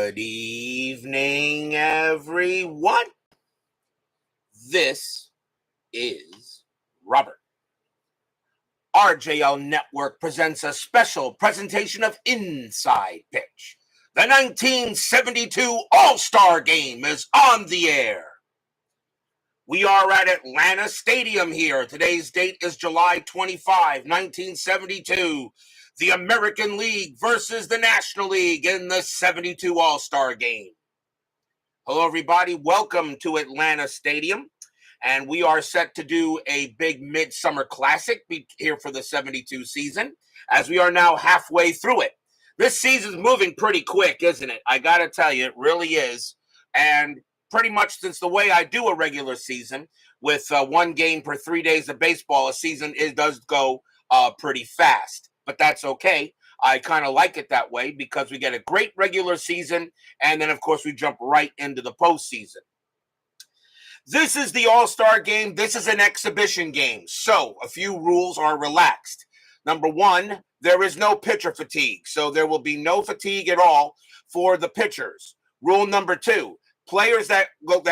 Good evening, everyone. This is Robert. RJL Network presents a special presentation of Inside Pitch. The 1972 All-Star Game is on the air. We are at Atlanta Stadium here. Today's date is July 25, 1972. The American League versus the National League in the 72 All-Star Game. Hello, everybody. Welcome to Atlanta Stadium. And we are set to do a big midsummer classic here for the 72 season, as we are now halfway through it. This season's moving pretty quick, isn't it? I got to tell you, it really is. And pretty much since the way I do a regular season, with one game per 3 days of baseball, a season does go pretty fast. But that's okay. I kind of like it that way because we get a great regular season, and then, of course, we jump right into the postseason. This is the All-Star Game. This is an exhibition game, so a few rules are relaxed. Number one, there is no pitcher fatigue, so there will be no fatigue at all for the pitchers. Rule number two, players that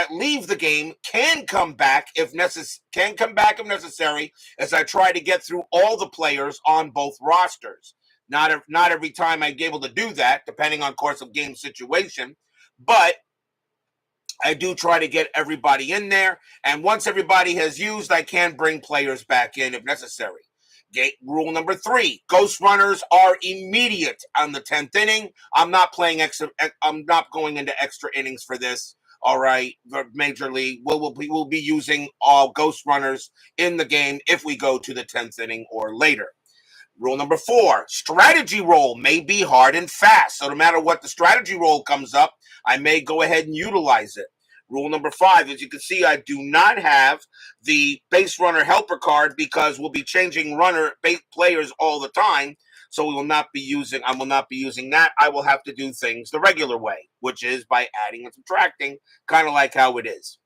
leave the game can come back if necessary, as I try to get through all the players on both rosters. Not every time I'm able to do that, depending on course of game situation, but I do try to get everybody in there, and once everybody has used, I can bring players back in if necessary. Rule number three, ghost runners are immediate on the 10th inning. I'm not going into extra innings for this. All right, the Major League will be using all ghost runners in the game if we go to the 10th inning or later. Rule number four, strategy roll may be hard and fast. So no matter what the strategy roll comes up, I may go ahead and utilize it. Rule number five, as you can see, I do not have the base runner helper card because we'll be changing players all the time. So I will not be using that. I will have to do things the regular way, which is by adding and subtracting, kind of like how it is.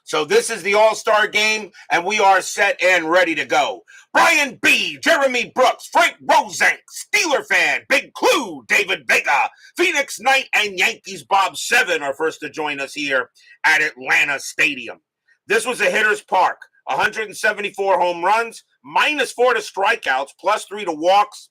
So this is the All-Star Game, and we are set and ready to go. Brian B., Jeremy Brooks, Frank Rosenk, Steeler fan, Big Clue, David Vega, Phoenix Knight, and Yankees Bob Seven are first to join us here at Atlanta Stadium. This was a hitter's park. 174 home runs, -4 to strikeouts, +3 to walks.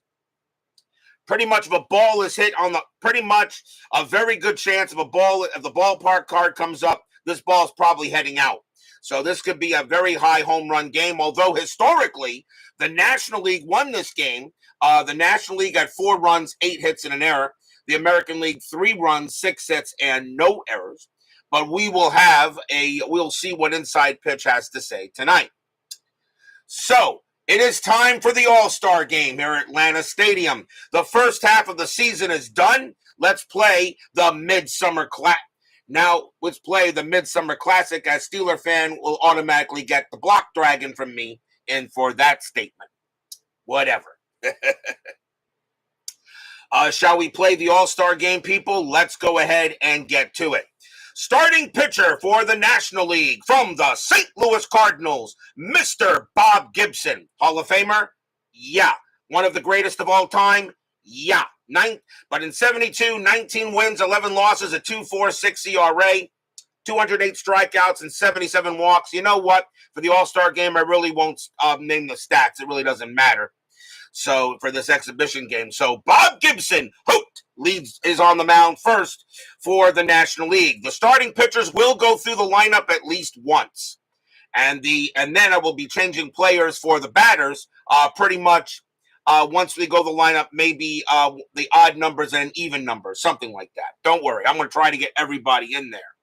Pretty much if a ball is hit pretty much a very good chance if the ballpark card comes up, this ball's probably heading out. So this could be a very high home run game, although historically, the National League won this game. The National League had 4 runs, 8 hits, and an error. The American League, 3 runs, 6 hits, and no errors. But we'll see what Inside Pitch has to say tonight. So, it is time for the All-Star Game here at Atlanta Stadium. The first half of the season is done. Let's play the Midsummer Classic. Now, let's play the Midsummer Classic, as Steeler fan will automatically get the block dragon from me in for that statement. Whatever. Shall we play the All-Star Game, people? Let's go ahead and get to it. Starting pitcher for the National League from the St. Louis Cardinals, Mr. Bob Gibson. Hall of Famer? Yeah. One of the greatest of all time? Yeah. But in 72, 19 wins, 11 losses, a 2.46 ERA, 208 strikeouts, and 77 walks. You know what? For the All-Star Game, I really won't name the stats. It really doesn't matter. So for this exhibition game. So Bob Gibson, is on the mound first for the National League. The starting pitchers will go through the lineup at least once. And then I will be changing players for the batters pretty much once we go the lineup, maybe the odd numbers and an even number, something like that. Don't worry. I'm going to try to get everybody in there.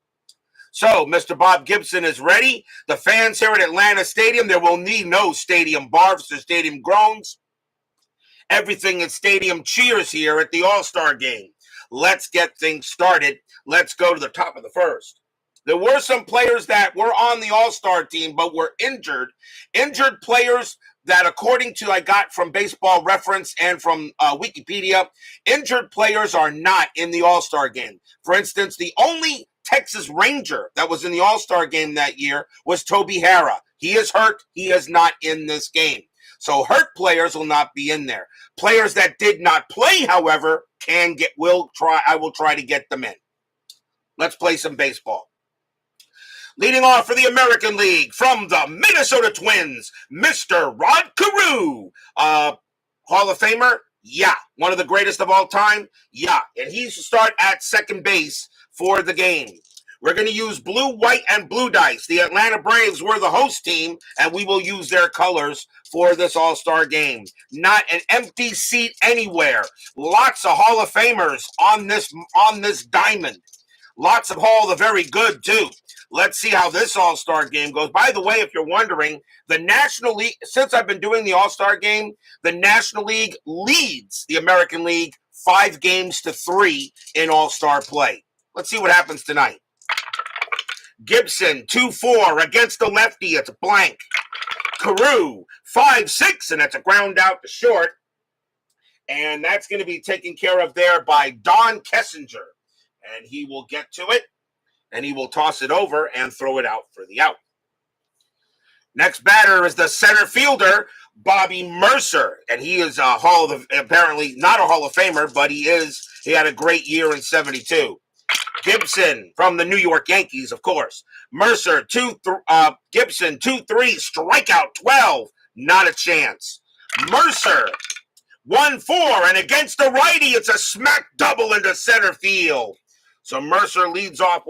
So, Mr. Bob Gibson is ready. The fans here at Atlanta Stadium, there will need no stadium barfs or stadium groans. Everything is stadium cheers here at the All-Star Game. Let's get things started. Let's go to the top of the first. There were some players that were on the All-Star team but were injured. Injured players that, according to I got from Baseball Reference and from Wikipedia, injured players are not in the All-Star Game. For instance, the only Texas Ranger that was in the All-Star Game that year was Toby Harrah. He is hurt. He is not in this game. So hurt players will not be in there. Players that did not play, however, I will try to get them in. Let's play some baseball. Leading off for the American League from the Minnesota Twins, Mr. Rod Carew. Hall of Famer? Yeah. One of the greatest of all time? Yeah. And he's to start at second base for the game. We're going to use blue, white, and blue dice. The Atlanta Braves were the host team, and we will use their colors for this All-Star game. Not an empty seat anywhere. Lots of Hall of Famers on this diamond. Lots of Hall the very good, too. Let's see how this All-Star game goes. By the way, if you're wondering, the National League, since I've been doing the All-Star game, the National League leads the American League 5-3 in All-Star play. Let's see what happens tonight. Gibson, 2-4 against the lefty. It's a blank. Carew, 5-6, and that's a ground out to short. And that's going to be taken care of there by Don Kessinger. And he will get to it, and he will toss it over and throw it out for the out. Next batter is the center fielder, Bobby Mercer. And he is apparently not a Hall of Famer, but he had a great year in 72. Gibson from the New York Yankees, of course. Mercer, Gibson, 2-3, strikeout 12. Not a chance. Mercer, 1-4, and against the righty, it's a smack double into center field. So Mercer leads off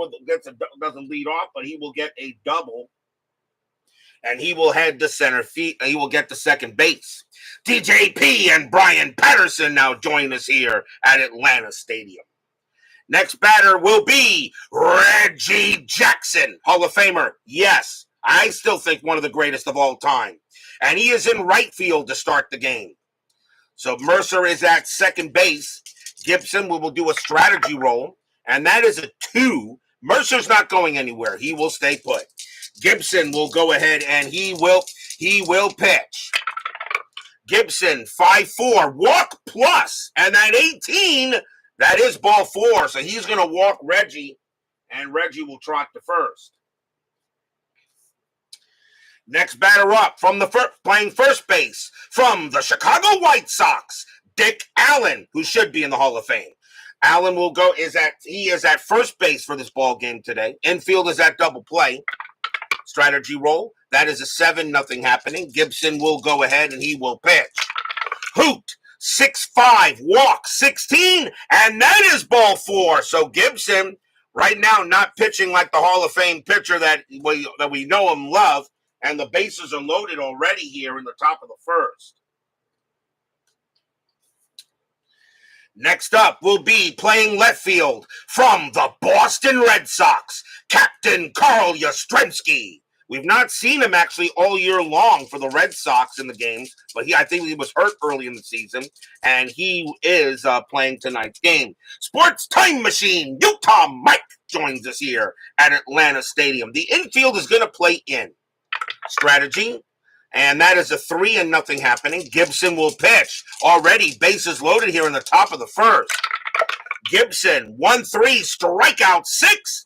doesn't lead off, but he will get a double. And he will head to center field. He will get to second base. DJP and Brian Patterson now join us here at Atlanta Stadium. Next batter will be Reggie Jackson, Hall of Famer. Yes, I still think one of the greatest of all time. And he is in right field to start the game. So Mercer is at second base. Gibson will do a strategy roll. And that is a 2. Mercer's not going anywhere. He will stay put. Gibson will go ahead and he will pitch. Gibson, 5-4, walk plus. And that 18, that is ball 4. So he's going to walk Reggie, and Reggie will trot to first. Next batter up from playing first base from the Chicago White Sox, Dick Allen, who should be in the Hall of Fame. Allen will go, he is at first base for this ball game today. Infield is at double play. Strategy roll. That is a 7-0 happening. Gibson will go ahead and he will pitch. Hoot, 6-5, walk, 16, and that is ball 4. So Gibson, right now, not pitching like the Hall of Fame pitcher that we know and love, and the bases are loaded already here in the top of the first. Next up will be playing left field from the Boston Red Sox, Captain Carl Yastrzemski. We've not seen him actually all year long for the Red Sox in the games, but I think he was hurt early in the season, and he is playing tonight's game. Sports Time Machine, Utah Mike joins us here at Atlanta Stadium. The infield is going to play in. Strategy. And that is a 3-0 happening. Gibson will pitch. Already bases loaded here in the top of the first. Gibson, 1-3, strikeout 6.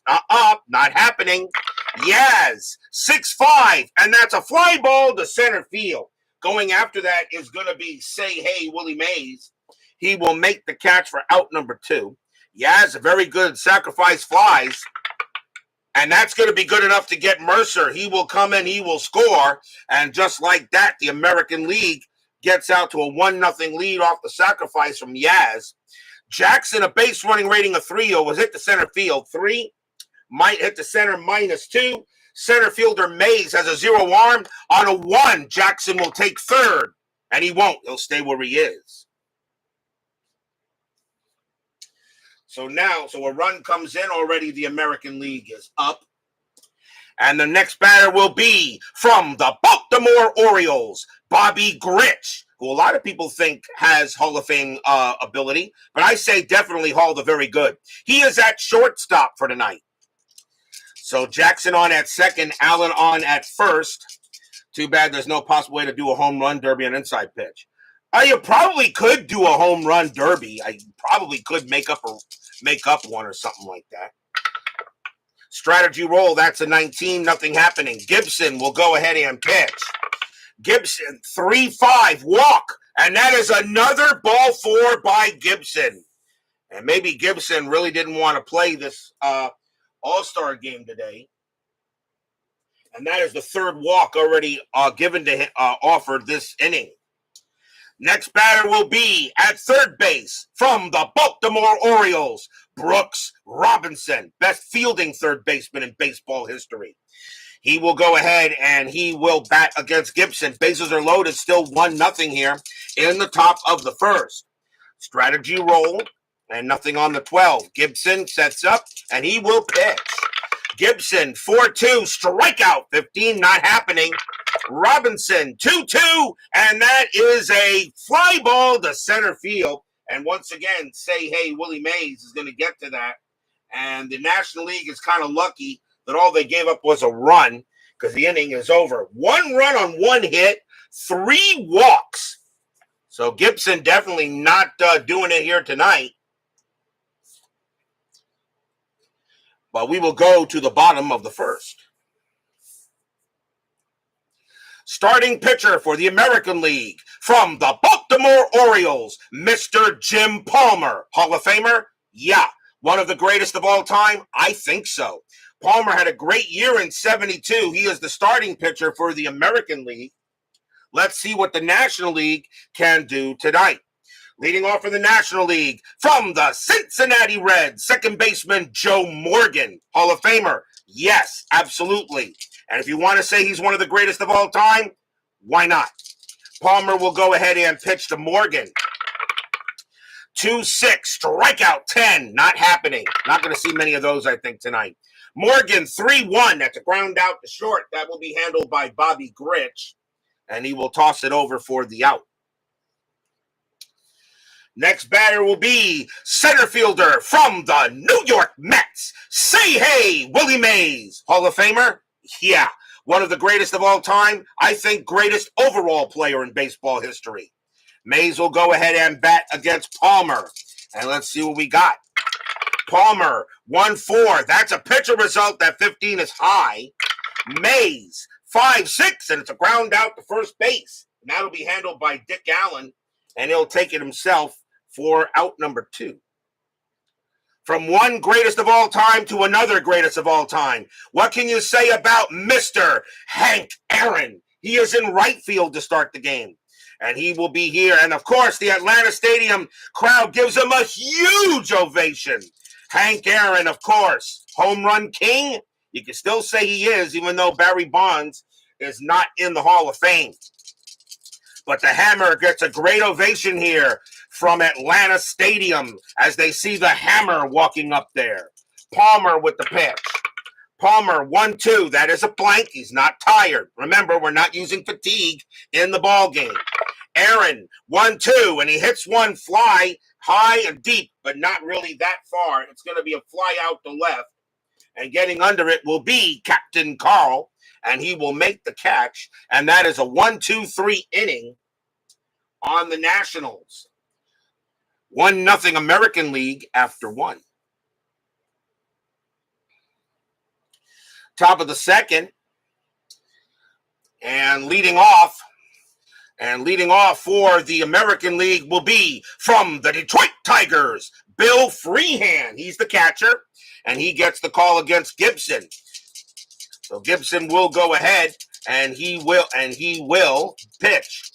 Not happening. Yaz, 6-5. And that's a fly ball to center field. Going after that is going to be Say Hey Willie Mays. He will make the catch for out number 2. Yaz, a very good sacrifice flies. And that's going to be good enough to get Mercer. He will come in, he will score. And just like that, the American League gets out to a 1-0 lead off the sacrifice from Yaz. Jackson, a base running rating of 3, was hit to center field. 3, might hit the center -2. Center fielder Mays has a 0 arm. On a 1, Jackson will take third. And he won't. He'll stay where he is. So a run comes in already. The American League is up. And the next batter will be from the Baltimore Orioles, Bobby Grich, who a lot of people think has Hall of Fame ability, but I say definitely Hall the very good. He is at shortstop for tonight. So Jackson on at second, Allen on at first. Too bad there's no possible way to do a home run derby on inside pitch. You probably could do a home run derby. I probably could make up one or something like that. Strategy roll, that's a 19-0 happening. Gibson will go ahead and pitch. Gibson, 3-5, walk. And that is another ball four by Gibson. And maybe Gibson really didn't want to play this All-Star game today. And that is the third walk already given to him, offered this inning. Next batter will be at third base from the Baltimore Orioles, Brooks Robinson, best fielding third baseman in baseball history. He will go ahead and he will bat against Gibson. Bases are loaded, still 1-0 here in the top of the first. Strategy roll and nothing on the 12. Gibson sets up and he will pitch. Gibson, 4-2, strikeout, 15, not happening. Robinson, 2-2, and that is a fly ball to center field. And once again, say, hey, Willie Mays is going to get to that. And the National League is kind of lucky that all they gave up was a run because the inning is over. 1 run on 1 hit, 3 walks. So Gibson definitely not doing it here tonight. But we will go to the bottom of the first. Starting pitcher for the American League from the Baltimore Orioles, Mr. Jim Palmer. Hall of Famer? Yeah. One of the greatest of all time? I think so. Palmer had a great year in 72. He is the starting pitcher for the American League. Let's see what the National League can do tonight. Leading off for the National League from the Cincinnati Reds, second baseman Joe Morgan. Hall of Famer? Yes, absolutely. And if you want to say he's one of the greatest of all time, why not? Palmer will go ahead and pitch to Morgan. 2-6, strikeout 10, not happening. Not going to see many of those, I think, tonight. Morgan, 3-1, that's a ground out to short. That will be handled by Bobby Grich, and he will toss it over for the out. Next batter will be center fielder from the New York Mets. Say hey, Willie Mays. Hall of Famer? Yeah. One of the greatest of all time. I think greatest overall player in baseball history. Mays will go ahead and bat against Palmer. And let's see what we got. Palmer, 1-4. That's a pitcher result. That 15 is high. Mays, 5-6. And it's a ground out to first base. And that'll be handled by Dick Allen. And he'll take it himself for out number 2. From one greatest of all time to another greatest of all time. What can you say about Mr. Hank Aaron? He is in right field to start the game. And he will be here. And, of course, the Atlanta Stadium crowd gives him a huge ovation. Hank Aaron, of course, home run king. You can still say he is, even though Barry Bonds is not in the Hall of Fame. But the Hammer gets a great ovation here from Atlanta Stadium as they see the Hammer walking up there. Palmer with the pitch. Palmer, 1-2. That is a blank. He's not tired. Remember, we're not using fatigue in the ball game. Aaron, 1-2, and he hits one fly high and deep, but not really that far. It's going to be a fly out to left. And getting under it will be Captain Carl, and he will make the catch. And that is a 1-2-3 inning on the Nationals. 1-0 American League after 1. Top of the second. And leading off for the American League will be from the Detroit Tigers, Bill Freehan. He's the catcher, and he gets the call against Gibson. So Gibson will go ahead, and he will pitch.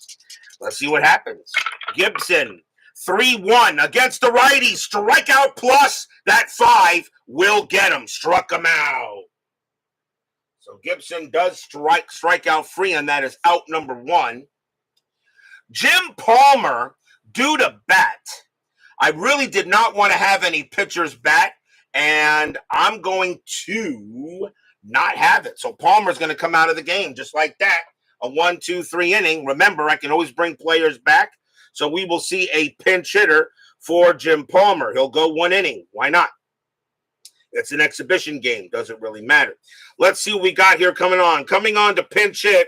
Let's see what happens. Gibson, 3-1 against the righty. Strikeout plus. That 5 will get him. Struck him out. So Gibson does strike out free, and that is out number 1. Jim Palmer, due to bat. I really did not want to have any pitchers bat, and I'm going to not have it. So Palmer's going to come out of the game just like that. A 1-2-3 inning. Remember, I can always bring players back. So we will see a pinch hitter for Jim Palmer. He'll go 1 inning. Why not? It's an exhibition game. Doesn't really matter. Let's see what we got here coming on. Coming on to pinch hit.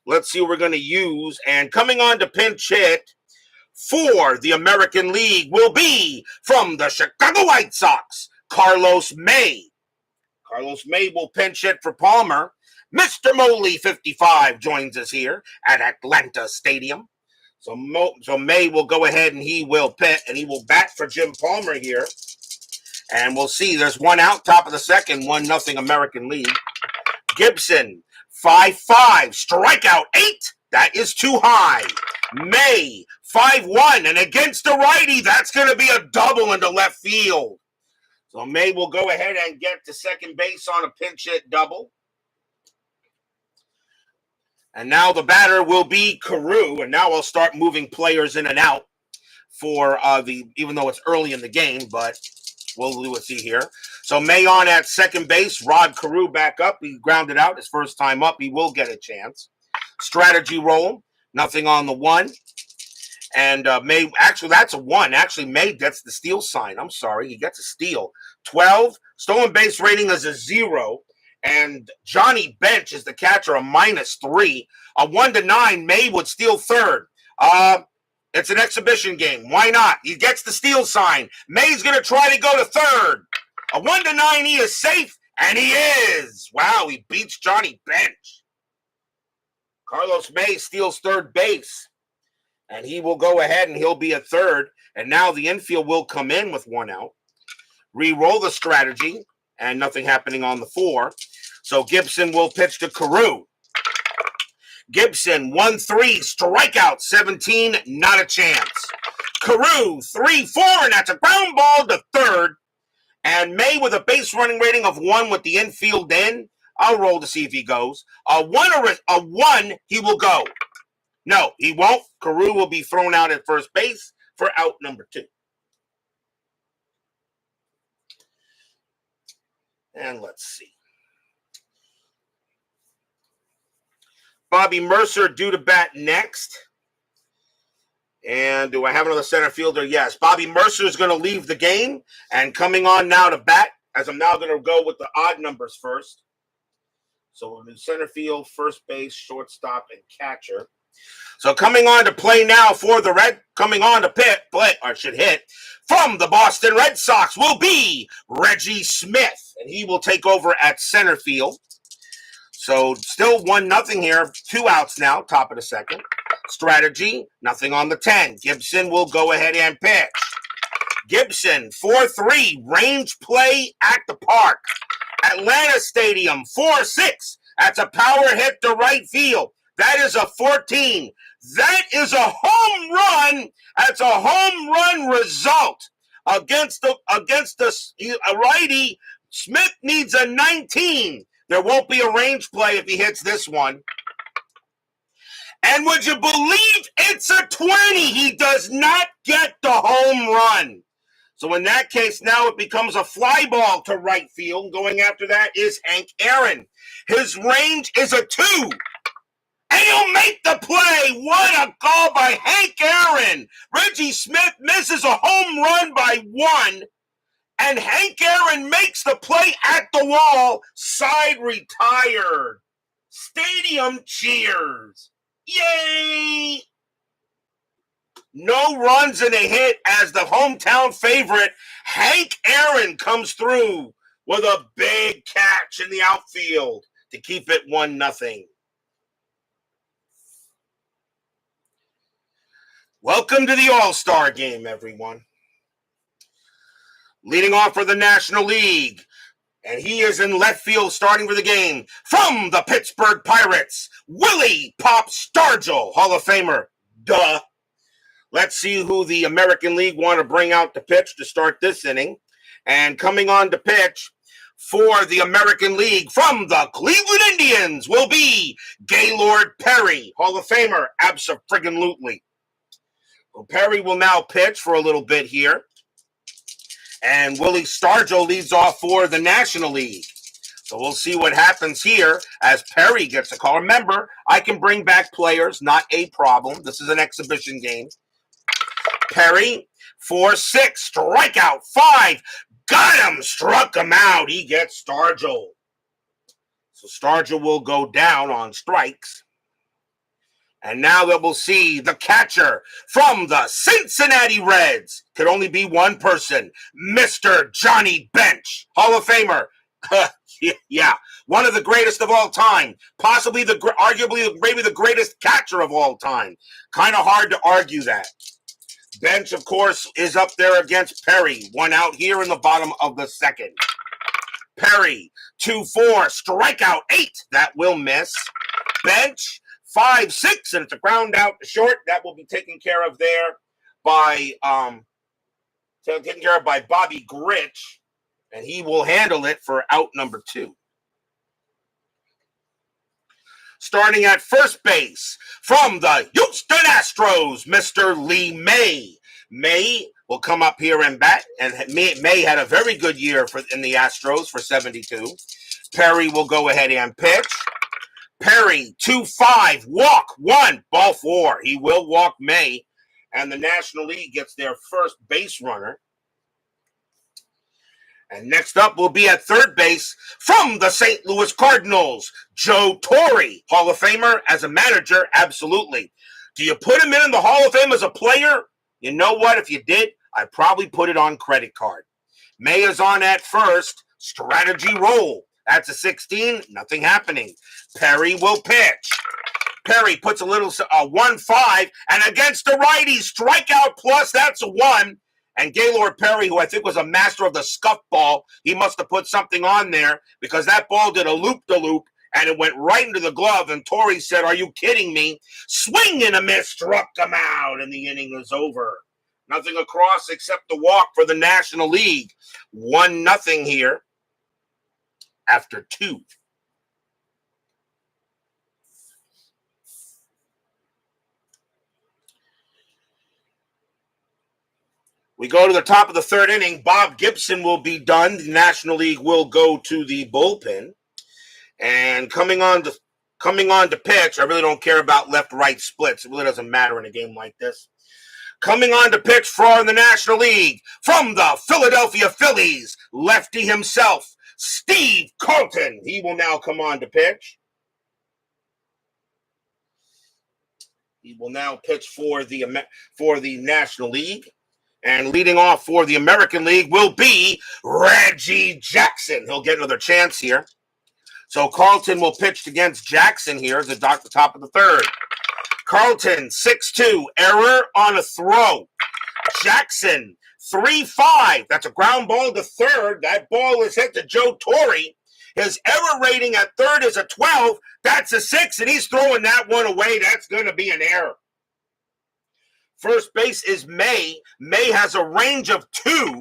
Let's see what we're going to use. And coming on to pinch hit for the American League will be from the Chicago White Sox, Carlos May. Carlos May will pinch hit for Palmer. Mr. Moley 55 joins us here at Atlanta Stadium. So May will go ahead and he will pit, and he will bat for Jim Palmer here. And we'll see. There's one out, top of the second, 1-0 American League. Gibson, 5-5, strikeout 8. That is too high. May, 5-1, and against the righty, that's going to be a double into left field. So May will go ahead and get to second base on a pinch hit double. And now the batter will be Carew, and now I'll start moving players in and out for even though it's early in the game, but we'll see here. So May on at second base, Rod Carew back up. He grounded out his first time up. He will get a chance. Strategy roll, nothing on the 1. And May, actually, that's a 1. Actually, May gets the steal sign. I'm sorry, he gets a steal. 12, stolen base rating is a 0. And Johnny Bench is the catcher, a -3. A 1-9, May would steal third. It's an exhibition game. Why not? He gets the steal sign. May's going to try to go to third. A 1-9, he is safe, and he is. Wow, he beats Johnny Bench. Carlos May steals third base, and he will go ahead and he'll be at third. And now the infield will come in with 1 out. Re-roll the strategy, and nothing happening on the 4. So Gibson will pitch to Carew. Gibson, 1-3, strikeout 17, not a chance. Carew, 3-4, and that's a ground ball to third. And May with a base running rating of 1 with the infield in. I'll roll to see if he goes. A 1, he will go. No, he won't. Carew will be thrown out at first base for out number 2. And let's see. Bobby Mercer due to bat next. And do I have another center fielder? Yes. Bobby Mercer is going to leave the game. And coming on now to bat, as I'm now going to go with the odd numbers first. So we'll do center field, first base, shortstop, and catcher. So coming on to play now for the coming on to hit from the Boston Red Sox will be Reggie Smith. And he will take over at center field. So still 1-0 here. 2 outs now, top of the second. Strategy, nothing on the 10. Gibson will go ahead and pitch. Gibson, 4-3, range play at the park. Atlanta Stadium, 4-6. That's a power hit to right field. That is a 14. That is a home run. That's a home run result against a righty. Smith needs a 19. There won't be a range play if he hits this one. And would you believe it's a 20? He does not get the home run. So in that case, now it becomes a fly ball to right field. Going after that is Hank Aaron. His range is a 2. And he'll make the play. What a call by Hank Aaron. Reggie Smith misses a home run by 1. And Hank Aaron makes the play at the wall. Side retired. Stadium cheers. Yay! No runs and a hit as the hometown favorite, Hank Aaron, comes through with a big catch in the outfield to keep it 1-0. Welcome to the All-Star game, everyone. Leading off for the National League, and he is in left field starting for the game from the Pittsburgh Pirates, Willie Pop Stargell, Hall of Famer. Duh. Let's see who the American League want to bring out to pitch to start this inning. And coming on to pitch for the American League from the Cleveland Indians will be Gaylord Perry, Hall of Famer, abso-friggin-lutely. Well, Perry will now pitch for a little bit here. And Willie Stargell leads off for the National League. So we'll see what happens here as Perry gets a call. Remember, I can bring back players, not a problem. This is an exhibition game. Perry, 4-6, strikeout 5. Got him, struck him out. He gets Stargell. So Stargell will go down on strikes. And now that we'll see the catcher from the Cincinnati Reds. Could only be one person, Mr. Johnny Bench, Hall of Famer, Yeah, one of the greatest of all time, possibly arguably maybe the greatest catcher of all time. Kind of hard to argue that. Bench, of course, is up there against Perry. One out here in the bottom of the second. Perry, 2-4, strikeout 8. That will miss. Bench, 5-6, and it's a ground out short. That will be taken care of there by Bobby Grich, and he will handle it for out number 2. Starting at first base from the Houston Astros, Mr. Lee May. May will come up here and bat, and May had a very good year in the Astros for 72. Perry will go ahead and pitch. Perry, 2-5, walk 1, ball 4. He will walk May, and the National League gets their first base runner. And next up will be at third base from the St. Louis Cardinals, Joe Torre. Hall of Famer as a manager, absolutely. Do you put him in the Hall of Fame as a player? You know what? If you did, I'd probably put it on credit card. May is on at first. Strategy roll. That's a 16. Nothing happening. Perry will pitch. Perry puts a little 1-5, and against the righty, strikeout plus. That's a 1. And Gaylord Perry, who I think was a master of the scuff ball, he must have put something on there because that ball did a loop-de-loop, and it went right into the glove. And Torrey said, "Are you kidding me?" Swing and a miss, struck him out, and the inning was over. Nothing across except the walk for the National League. 1-0 here after 2. We go to the top of the third inning. Bob Gibson will be done. The National League will go to the bullpen. And coming on to pitch, I really don't care about left-right splits. It really doesn't matter in a game like this. Coming on to pitch for the National League from the Philadelphia Phillies, lefty himself, Steve Carlton. He will now come on to pitch. He will now pitch for the National League. And leading off for the American League will be Reggie Jackson. He'll get another chance here. So Carlton will pitch against Jackson here at the top of the third. Carlton, 6-2, error on a throw. Jackson, 3-5. That's a ground ball to third. That ball is hit to Joe Torre. His error rating at third is a 12. That's a 6, and he's throwing that one away. That's going to be an error. First base is May. May has a range of 2,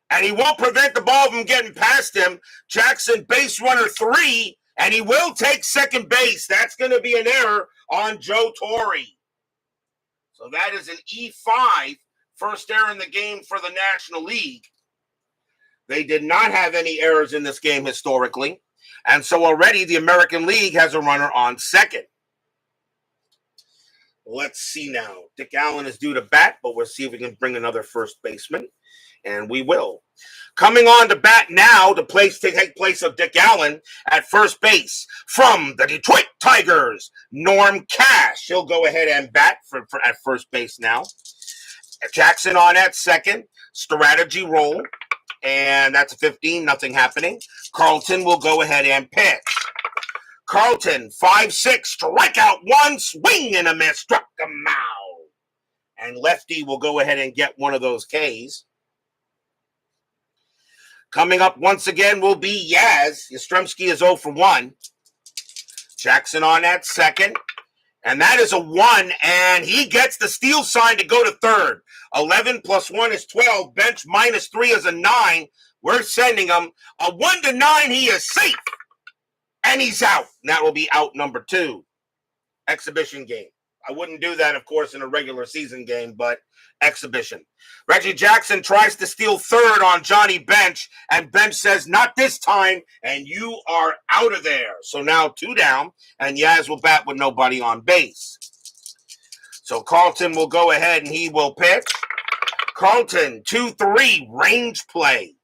and he won't prevent the ball from getting past him. Jackson, base runner 3, and he will take second base. That's going to be an error on Joe Torre. So that is an E5, first error in the game for the National League. They did not have any errors in this game historically, and so already the American League has a runner on second. Let's see now. Dick Allen is due to bat, but we'll see if we can bring another first baseman, and we will. Coming on to bat now to take place of Dick Allen at first base from the Detroit Tigers, Norm Cash. He'll go ahead and bat at first base now. Jackson on at second. Strategy roll, and that's a 15. Nothing happening. Carlton will go ahead and pitch. Carlton, 5-6, strikeout 1, swing and a miss, struck him out. And lefty will go ahead and get one of those Ks. Coming up once again will be Yaz. Yastrzemski is 0 for 1. Jackson on at second. And that is a 1, and he gets the steal sign to go to third. 11 plus 1 is 12. Bench minus 3 is a 9. We're sending him a 1 to 9. He is safe. And he's out. And that will be out number 2. Exhibition game. I wouldn't do that, of course, in a regular season game, but exhibition. Reggie Jackson tries to steal third on Johnny Bench, and Bench says, "Not this time," and you are out of there. So now 2 down, and Yaz will bat with nobody on base. So Carlton will go ahead and he will pitch. Carlton, 2-3, range play.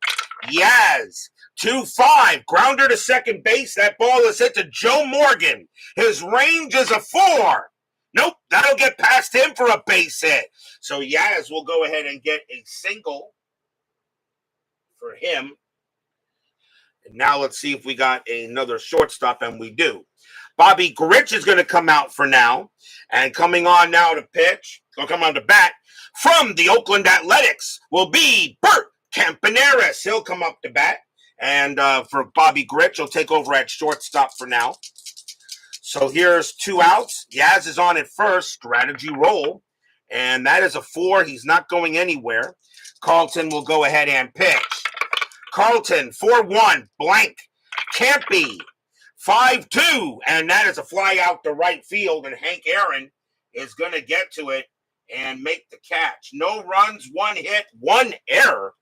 Yaz, 2-5, grounder to second base. That ball is hit to Joe Morgan. His range is a 4. Nope, that'll get past him for a base hit. So Yaz will go ahead and get a single for him. And now let's see if we got another shortstop, and we do. Bobby Grich is going to come out for now. And coming on now to pitch, or come on to bat, from the Oakland Athletics will be Bert Campaneris. He'll come up to bat. And for Bobby Grich, he'll take over at shortstop for now. So here's 2 outs. Yaz is on at first, strategy roll. And that is a 4. He's not going anywhere. Carlton will go ahead and pitch. Carlton, 4-1, blank. Campy, 5-2. And that is a fly out to right field. And Hank Aaron is going to get to it and make the catch. No runs, 1 hit, 1 error.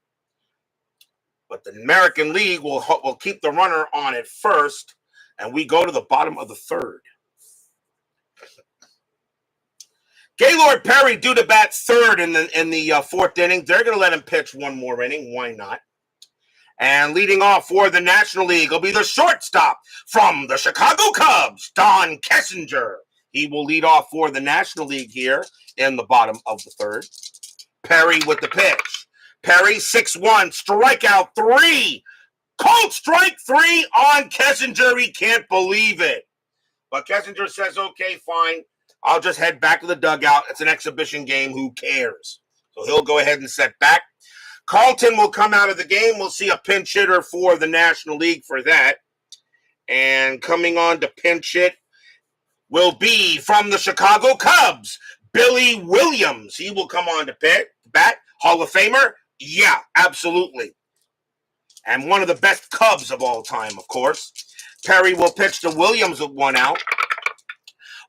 But the American League will keep the runner on at first. And we go to the bottom of the 3rd. Gaylord Perry due to bat 3rd in the 4th inning. They're going to let him pitch 1 more inning. Why not? And leading off for the National League will be the shortstop from the Chicago Cubs, Don Kessinger. He will lead off for the National League here in the bottom of the 3rd. Perry with the pitch. Perry, 6-1, strikeout 3. Cold strike 3 on Kessinger. He can't believe it. But Kessinger says, okay, fine. I'll just head back to the dugout. It's an exhibition game. Who cares? So he'll go ahead and set back. Carlton will come out of the game. We'll see a pinch hitter for the National League for that. And coming on to pinch hit will be from the Chicago Cubs, Billy Williams. He will come on to bat. Hall of Famer? Yeah, absolutely. And one of the best Cubs of all time, of course. Perry will pitch to Williams with 1 out.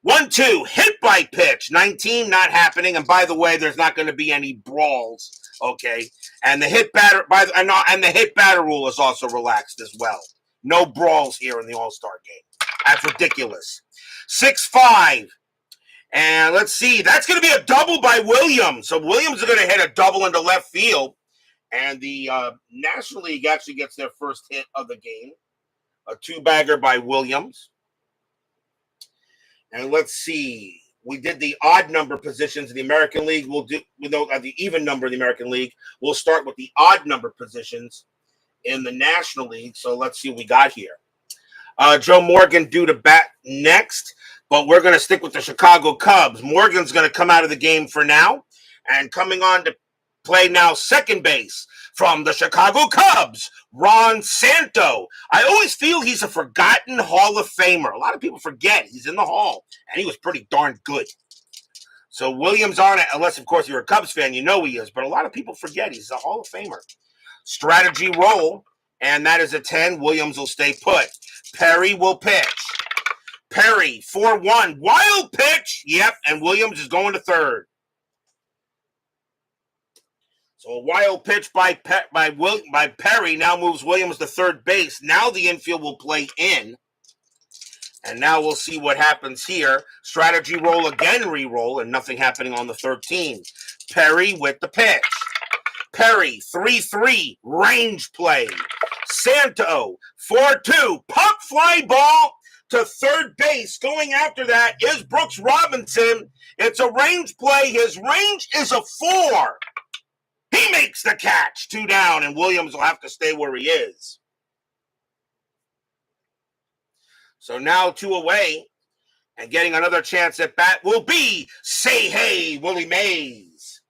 1-2, hit by pitch. 19, not happening. And by the way, there's not going to be any brawls. Okay. And the hit batter rule is also relaxed as well. No brawls here in the All-Star game. That's ridiculous. 6-5. And let's see. That's going to be a double by Williams. So Williams is going to hit a double into left field. And the National League actually gets their first hit of the game. A 2-bagger by Williams. And let's see. We did the odd number positions in the American League. We'll do the even number in the American League. We'll start with the odd number positions in the National League. So let's see what we got here. Joe Morgan due to bat next. But we're going to stick with the Chicago Cubs. Morgan's going to come out of the game for now. And coming on to play now second base from the Chicago Cubs, Ron Santo. I always feel he's a forgotten Hall of Famer. A lot of people forget he's in the Hall, and he was pretty darn good. So Williams on it, unless, of course, you're a Cubs fan, you know he is. But a lot of people forget he's a Hall of Famer. Strategy roll, and that is a 10. Williams will stay put. Perry will pitch. Perry, 4-1. Wild pitch. Yep, and Williams is going to third. So a wild pitch by Perry now moves Williams to third base. Now the infield will play in. And now we'll see what happens here. Strategy roll again, re-roll, and nothing happening on the 13. Perry with the pitch. Perry, 3-3, range play. Santo, 4-2, pop fly ball to third base. Going after that is Brooks Robinson. It's a range play. His range is a 4. He makes the catch. 2 down, and Williams will have to stay where he is. So now 2 away, and getting another chance at bat will be Say Hey Willie Mays.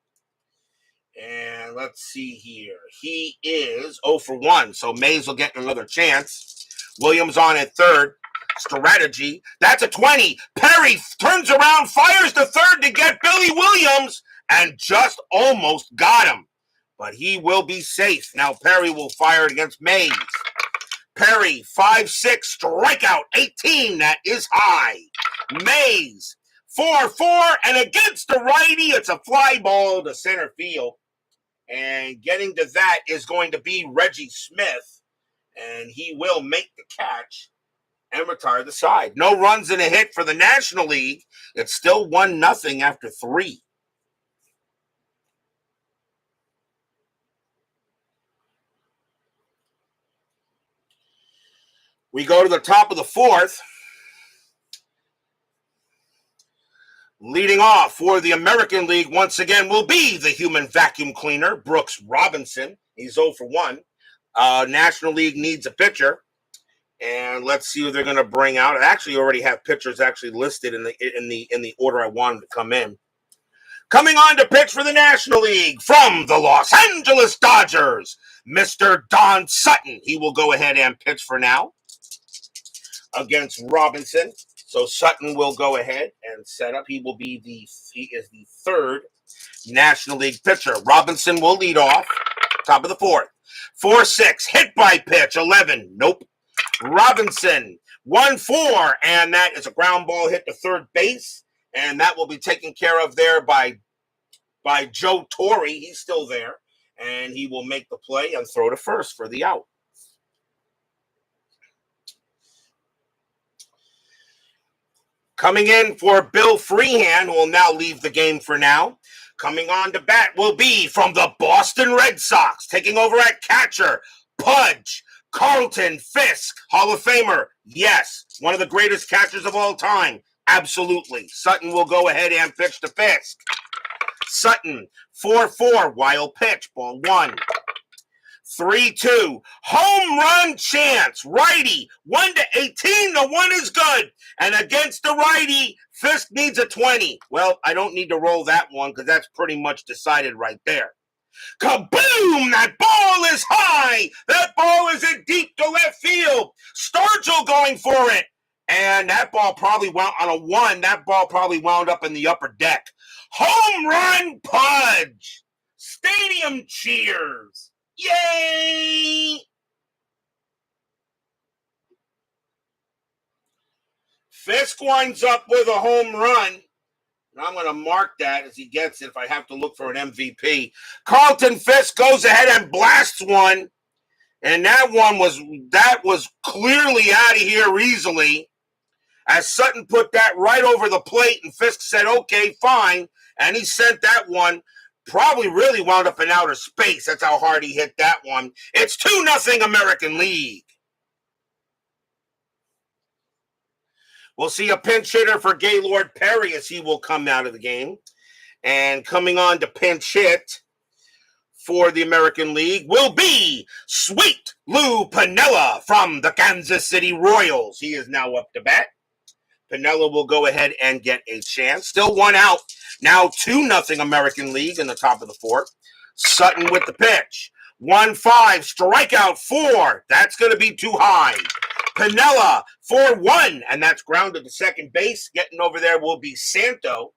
And let's see here. He is 0 for 1, so Mays will get another chance. Williams on at third. Strategy. That's a 20. Perry turns around, fires to third to get Billy Williams, and just almost got him. But he will be safe. Now Perry will fire it against Mays. Perry, 5-6, strikeout, 18. That is high. Mays, 4-4, and against the righty, it's a fly ball to center field. And getting to that is going to be Reggie Smith. And he will make the catch and retire the side. No runs and a hit for the National League. It's still 1-0 after 3. We go to the top of the 4th. Leading off for the American League once again will be the human vacuum cleaner, Brooks Robinson. He's 0 for 1. National League needs a pitcher. And let's see who they're going to bring out. I actually already have pitchers actually listed in the order I want them to come in. Coming on to pitch for the National League from the Los Angeles Dodgers, Mr. Don Sutton. He will go ahead and pitch for now against Robinson. So Sutton will go ahead and set up. He is the third National League pitcher. Robinson will lead off. Top of the fourth. 4-6. Hit by pitch. 11. Nope. Robinson, 1-4, and that is a ground ball hit to third base, and that will be taken care of there by Joe Torre. He's still there, and he will make the play and throw to first for the out. Coming in for Bill Freehan, who will now leave the game for now. Coming on to bat will be from the Boston Red Sox, taking over at catcher, Pudge. Carlton Fisk, Hall of Famer. Yes, one of the greatest catchers of all time. Absolutely. Sutton will go ahead and pitch to Fisk. Sutton, 4-4, wild pitch, ball 1. 3-2, home run chance. Righty, 1-18, the 1 is good. And against the righty, Fisk needs a 20. Well, I don't need to roll that one because that's pretty much decided right there. Kaboom! That ball is high. That ball is in deep to left field. Stargell going for it. And that ball probably wound on a 1. That ball probably wound up in the upper deck. Home run Pudge. Stadium cheers. Yay! Fisk winds up with a home run. And I'm going to mark that as he gets it if I have to look for an MVP. Carlton Fisk goes ahead and blasts one. And that was clearly out of here easily. As Sutton put that right over the plate and Fisk said, okay, fine. And he sent that one. Probably really wound up in outer space. That's how hard he hit that one. It's 2-0 American League. We'll see a pinch hitter for Gaylord Perry as he will come out of the game. And coming on to pinch hit for the American League will be Sweet Lou Piniella from the Kansas City Royals. He is now up to bat. Piniella will go ahead and get a chance. Still 1 out. Now 2-0 American League in the top of the fourth. Sutton with the pitch. 1-5, strikeout 4. That's going to be too high. Piniella, 4-1, and that's grounded to second base. Getting over there will be Santo,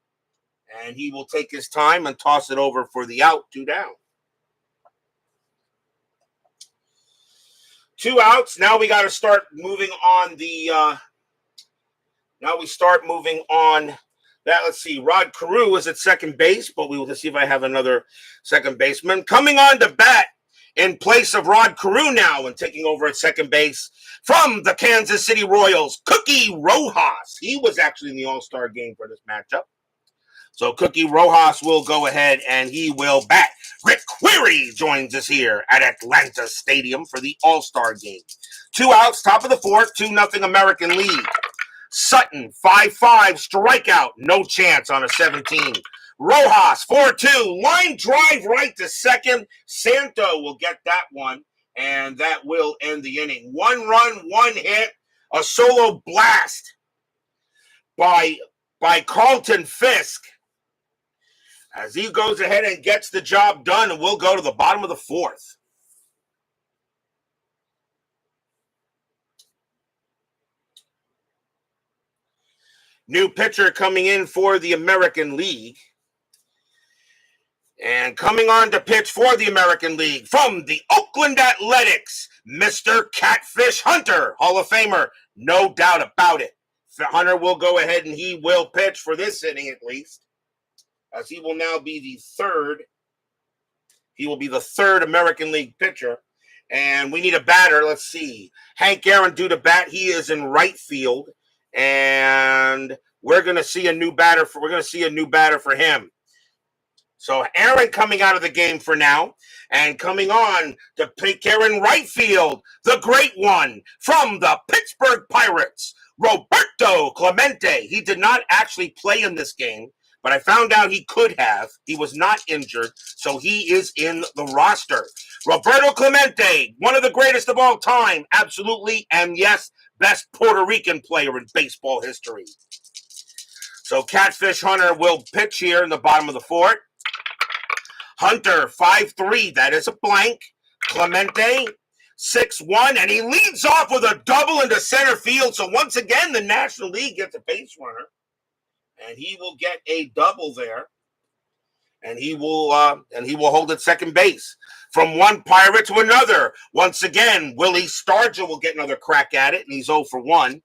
and he will take his time and toss it over for the out, 2 down. 2 outs. Now we got to start moving on Let's see. Rod Carew is at second base, but we will see if I have another second baseman. Coming on to bat in place of Rod Carew now and taking over at second base from the Kansas City Royals, Cookie Rojas. He was actually in the All-Star game for this matchup. So Cookie Rojas will go ahead and he will bat. Rick Query joins us here at Atlanta Stadium for the All-Star game. 2 outs, top of the fourth, 2-0 American League. Sutton, 5-5, strikeout, no chance on a 17. Rojas, 4-2, line drive right to second. Santo will get that one, and that will end the inning. 1 run, 1 hit, a solo blast by Carlton Fisk as he goes ahead and gets the job done, and we'll go to the bottom of the fourth. New pitcher coming in for the American League. And coming on to pitch for the American League from the Oakland Athletics, Mr. Catfish Hunter, Hall of Famer, no doubt about it. Hunter will go ahead and he will pitch for this inning at least, as he will now be the third. He will be the third American League pitcher. And we need a batter. Let's see. Hank Aaron due to bat. He is in right field. And we're going to see a new batter for him. So Aaron coming out of the game for now, and coming on to pick Aaron right field, the great one from the Pittsburgh Pirates, Roberto Clemente. He did not actually play in this game, but I found out he could have. He was not injured, so he is in the roster. Roberto Clemente, one of the greatest of all time, absolutely, and yes, best Puerto Rican player in baseball history. So Catfish Hunter will pitch here in the bottom of the fourth. Hunter, 5-3, that is a blank. Clemente, 6-1, and he leads off with a double into center field. So once again, the National League gets a base runner, and he will get a double there, and he will hold at second base. From one Pirate to another, once again, Willie Stargell will get another crack at it, and he's 0 for 1.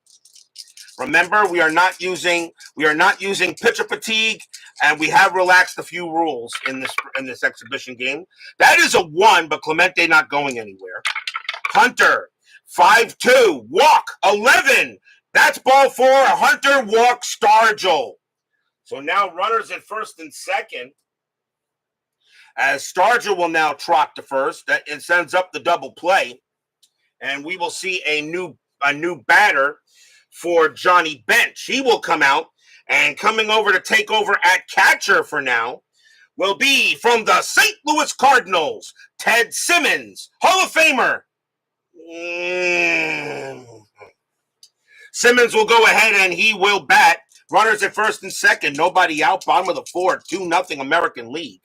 Remember, we are not using pitcher fatigue, and we have relaxed a few rules in this exhibition game. That is a 1, but Clemente not going anywhere. Hunter, 5-2, walk, 11. That's ball 4. Hunter walk Stargell. So now runners at first and second, as Stargell will now trot to first. That it sends up the double play, and we will see a new batter for Johnny Bench. He will come out, and coming over to take over at catcher for now will be from the St. Louis Cardinals, Ted Simmons, Hall of Famer. Simmons will go ahead and he will bat. Runners at first and second, nobody out. Bottom of the fourth, 2-0 American League.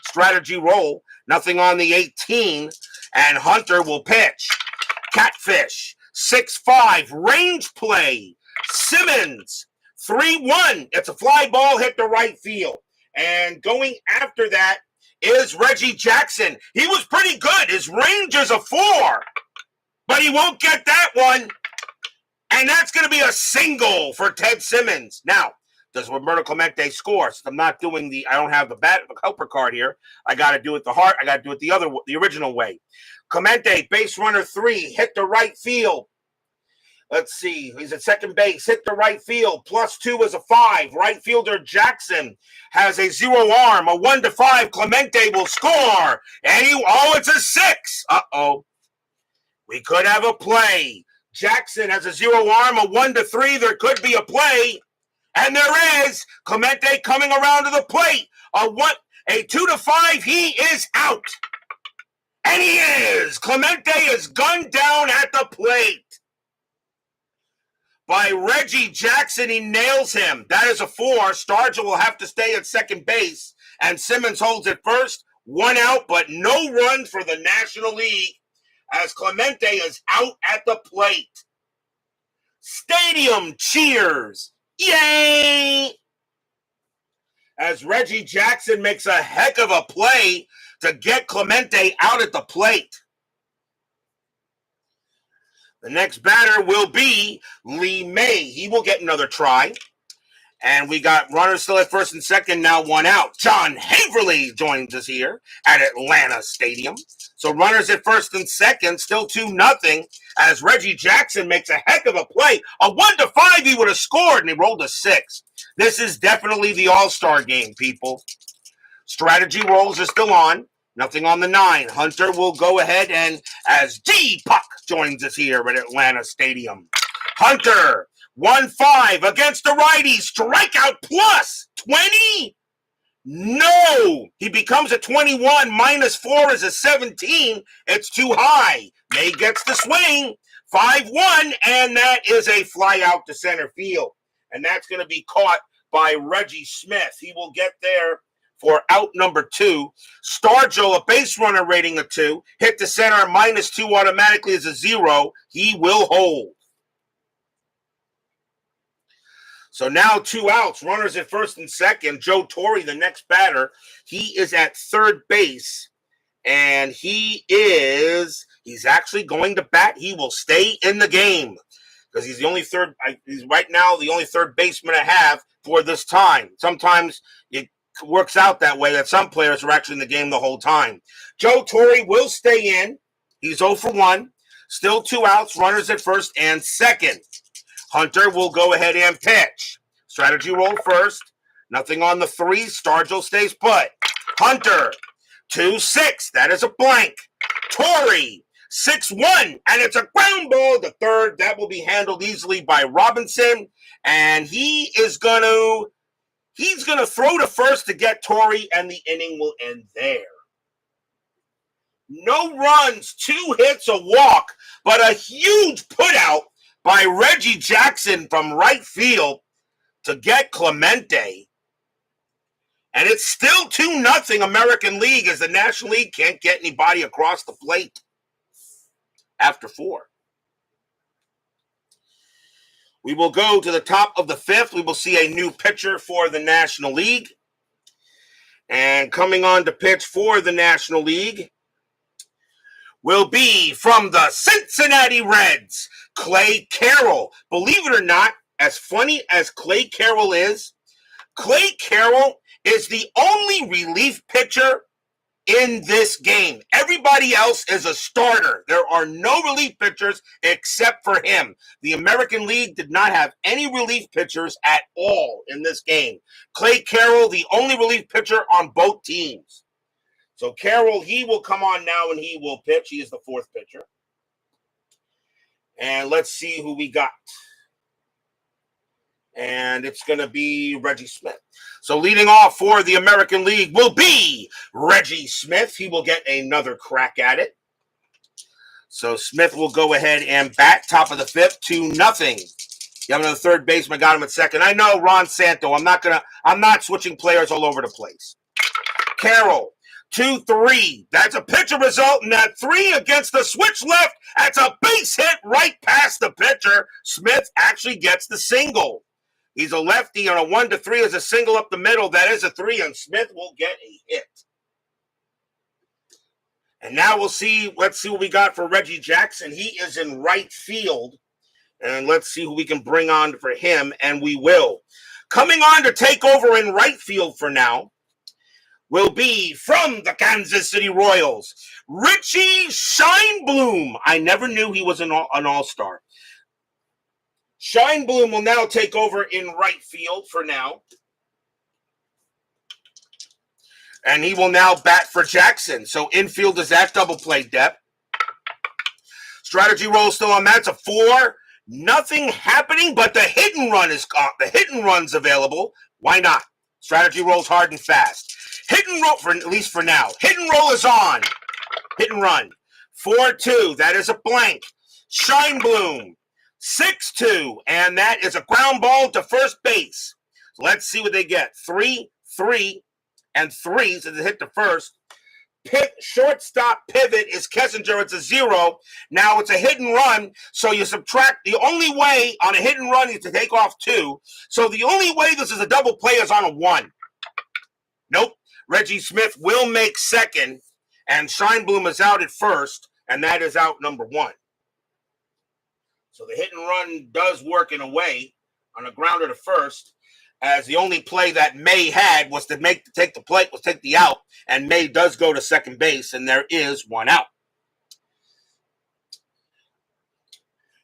Strategy roll, nothing on the 18, and Hunter will pitch. Catfish, 6-5, range play. Simmons, 3-1. It's a fly ball, hit the right field. And going after that is Reggie Jackson. He was pretty good. His range is a 4, but he won't get that one. And that's going to be a single for Ted Simmons. Now, does Roberto Clemente score? So I don't have the helper card here. I got to do it I got to do it the original way. Clemente, base runner 3, hit the right field. Let's see. He's at second base, hit the right field. +2 is a 5. Right fielder Jackson has a 0 arm, a 1-5. Clemente will score. And it's a 6. Uh-oh. We could have a play. Jackson has a 0 arm, a 1-3. There could be a play. And there is. Clemente coming around to the plate. A 2-5. He is out. And he is. Clemente is gunned down at the plate by Reggie Jackson. He nails him. That is a 4. Stargell will have to stay at second base. And Simmons holds it first. 1 out, but no run for the National League as Clemente is out at the plate. Stadium cheers. Yay! As Reggie Jackson makes a heck of a play to get Clemente out at the plate. The next batter will be Lee May. He will get another try. And we got runners still at first and second, now 1 out. John Haverly joins us here at Atlanta Stadium. So runners at first and second, still 2-0, as Reggie Jackson makes a heck of a play. A 1-5 he would have scored, and he rolled a 6. This is definitely the All-Star game, people. Strategy rolls are still on. Nothing on the 9. Hunter will go ahead and as D-Puck joins us here at Atlanta Stadium. Hunter, 1-5 against the righty. Strikeout plus 20? No. He becomes a 21. -4 is a 17. It's too high. May gets the swing. 5-1, and that is a fly out to center field. And that's going to be caught by Reggie Smith. He will get there for out number 2. Stargell, a base runner rating of 2. Hit the center, -2 automatically is a 0. He will hold. So now 2 outs, runners at first and second. Joe Torre, the next batter, he is at third base, and he's actually going to bat. He will stay in the game because he's right now the only third baseman I have for this time. Sometimes it works out that way that some players are actually in the game the whole time. Joe Torre will stay in. He's 0 for 1. Still 2 outs, runners at first and second. Hunter will go ahead and pitch. Strategy roll first. Nothing on the 3. Stargell stays put. Hunter, 2-6. That is a blank. Torre, 6-1. And it's a ground ball to third. That will be handled easily by Robinson. And he is going to He's going to throw to first to get Torrey, and the inning will end there. No runs, 2 hits, a walk, but a huge putout by Reggie Jackson from right field to get Clemente. And it's still 2-0 American League, as the National League can't get anybody across the plate after 4. We will go to the top of the 5th. We will see a new pitcher for the National League. And coming on to pitch for the National League will be from the Cincinnati Reds, Clay Carroll. Believe it or not, as funny as Clay Carroll is the only relief pitcher in this game. Everybody else is a starter. There are no relief pitchers except for him. The American League did not have any relief pitchers at all in this game. Clay Carroll, the only relief pitcher on both teams. So Carroll, he will come on now and he will pitch. He is the 4th pitcher. And let's see who we got. And it's going to be Reggie Smith. So leading off for the American League will be Reggie Smith. He will get another crack at it. So Smith will go ahead and bat, top of the 5th, 2-0. You have another third baseman, got him at second. I know, Ron Santo. I'm not switching players all over the place. Carroll, 2-3. That's a pitcher result, and that 3 against the switch left. That's a base hit right past the pitcher. Smith actually gets the single. He's a lefty on a 1-3 is a single up the middle. That is a 3, and Smith will get a hit. And now let's see what we got for Reggie Jackson. He is in right field. And let's see who we can bring on for him, and we will. Coming on to take over in right field for now will be from the Kansas City Royals, Richie Scheinblum. I never knew he was an all-star. Scheinblum will now take over in right field for now. And he will now bat for Jackson. So infield is that double play depth. Strategy roll still on that. It's a 4. Nothing happening, but the hit and run is the hit and run's available. Why not? Strategy rolls hard and fast. Hit and roll, at least for now. Hit and roll is on. Hit and run. 4-2. That is a blank. Scheinblum. 6-2, and that is a ground ball to first base. So let's see what they get. 3, 3, and 3, so they hit the first. Shortstop pivot is Kessinger. It's a 0. Now it's a hit and run, so you subtract. The only way on a hit and run is to take off 2. So the only way this is a double play is on a 1. Nope. Reggie Smith will make second, and Scheinblum is out at first, and that is out number 1. So the hit and run does work in a way on a grounder to first, as the only play that May had was to take the out, and May does go to second base, and there is 1 out.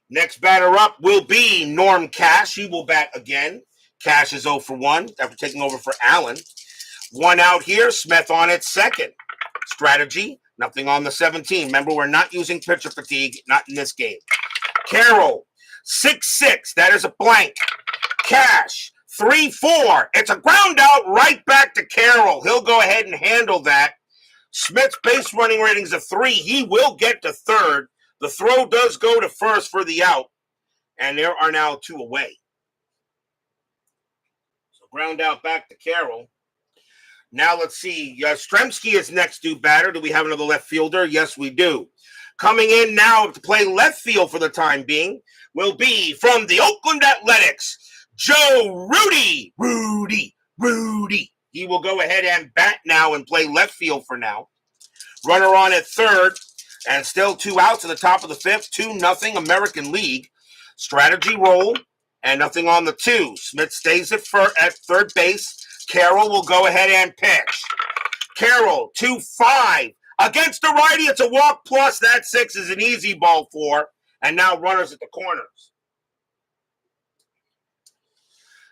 Next batter up will be Norm Cash. He will bat again. Cash is 0 for 1 after taking over for Allen. 1 out here. Smith on at second. Strategy, nothing on the 17. Remember, we're not using pitcher fatigue, not in this game. Carroll, 6-6. That is a blank. Cash, 3-4. It's a ground out right back to Carroll. He'll go ahead and handle that. Smith's base running rating is a 3. He will get to third. The throw does go to first for the out. And there are now 2 away. So ground out back to Carroll. Now let's see. Stremski is next due batter. Do we have another left fielder? Yes, we do. Coming in now to play left field for the time being will be from the Oakland Athletics, Joe Rudy. He will go ahead and bat now and play left field for now. Runner on at third, and still 2 outs at the top of the 5th. 2-0 American League. Strategy roll, and nothing on the 2. Smith stays at third base. Carroll will go ahead and pitch. Carroll, 2-5. Against the righty, it's a walk plus. That 6 is an easy ball 4. And now runners at the corners.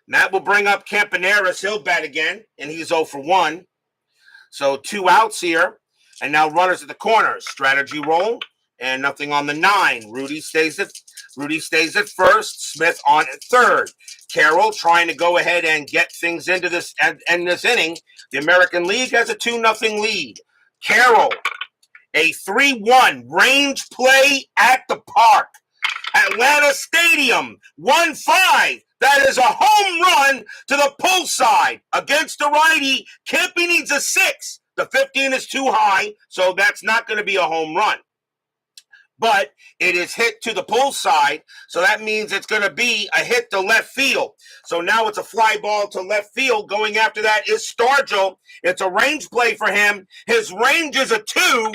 That will bring up Campaneris. He'll bat again, and he's 0 for 1. So 2 outs here. And now runners at the corners. Strategy roll. And nothing on the 9. Rudy stays at first. Smith on at third. Carroll trying to go ahead and get things into this inning. The American League has a 2-0 lead. Carroll, a 3-1 range play at the park. Atlanta Stadium, 1-5. That is a home run to the pull side against the righty. Kempy needs a 6. The 15 is too high, so that's not going to be a home run. But it is hit to the pull side, so that means it's going to be a hit to left field. So now it's a fly ball to left field. Going after that is Stargell. It's a range play for him. His range is a 2.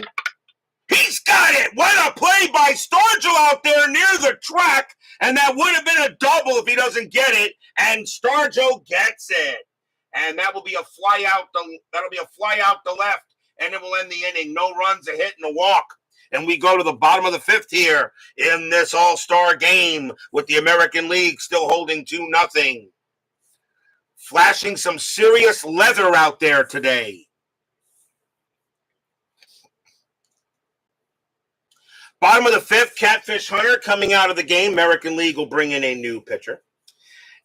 He's got it. What a play by Stargell out there near the track. And that would have been a double if he doesn't get it. And Stargell gets it. And that will be a fly out. That'll be a fly out to left. And it will end the inning. No runs, a hit, and a walk. And we go to the bottom of the 5th here in this all-star game with the American League still holding 2-0. Flashing some serious leather out there today. Bottom of the 5th, Catfish Hunter coming out of the game. American League will bring in a new pitcher.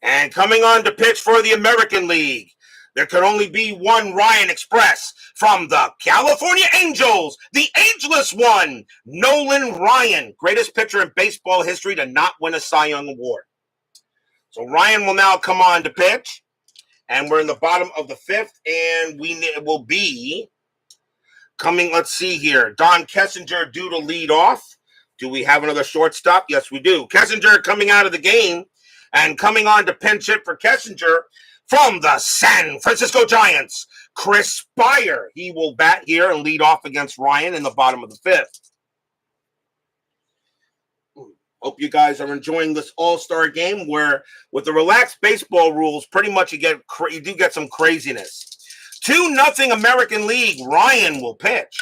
And coming on to pitch for the American League, there could only be one Ryan Express from the California Angels, the ageless one, Nolan Ryan, greatest pitcher in baseball history to not win a Cy Young Award. So Ryan will now come on to pitch, and we're in the bottom of the 5th, and we will be coming, let's see here, Don Kessinger due to lead off. Do we have another shortstop? Yes, we do. Kessinger coming out of the game, and coming on to pinch hit for Kessinger, from the San Francisco Giants, Chris Spire. He will bat here and lead off against Ryan in the bottom of the 5th. Hope you guys are enjoying this all-star game where, with the relaxed baseball rules, pretty much you do get some craziness. 2-0 American League. Ryan will pitch.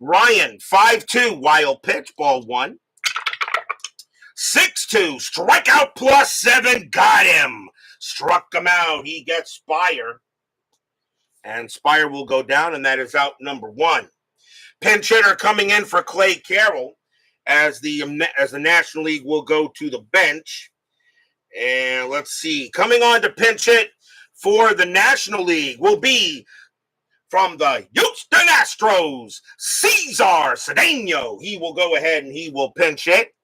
Ryan, 5-2, wild pitch, ball 1. 6-2, strikeout +7, got him. Struck him out. He gets Spire. And Spire will go down, and that is out number 1. Pinch hitter coming in for Clay Carroll as the National League will go to the bench. And let's see. Coming on to pinch hit for the National League will be from the Houston Astros, Cesar Cedeno. He will go ahead and he will pinch hit.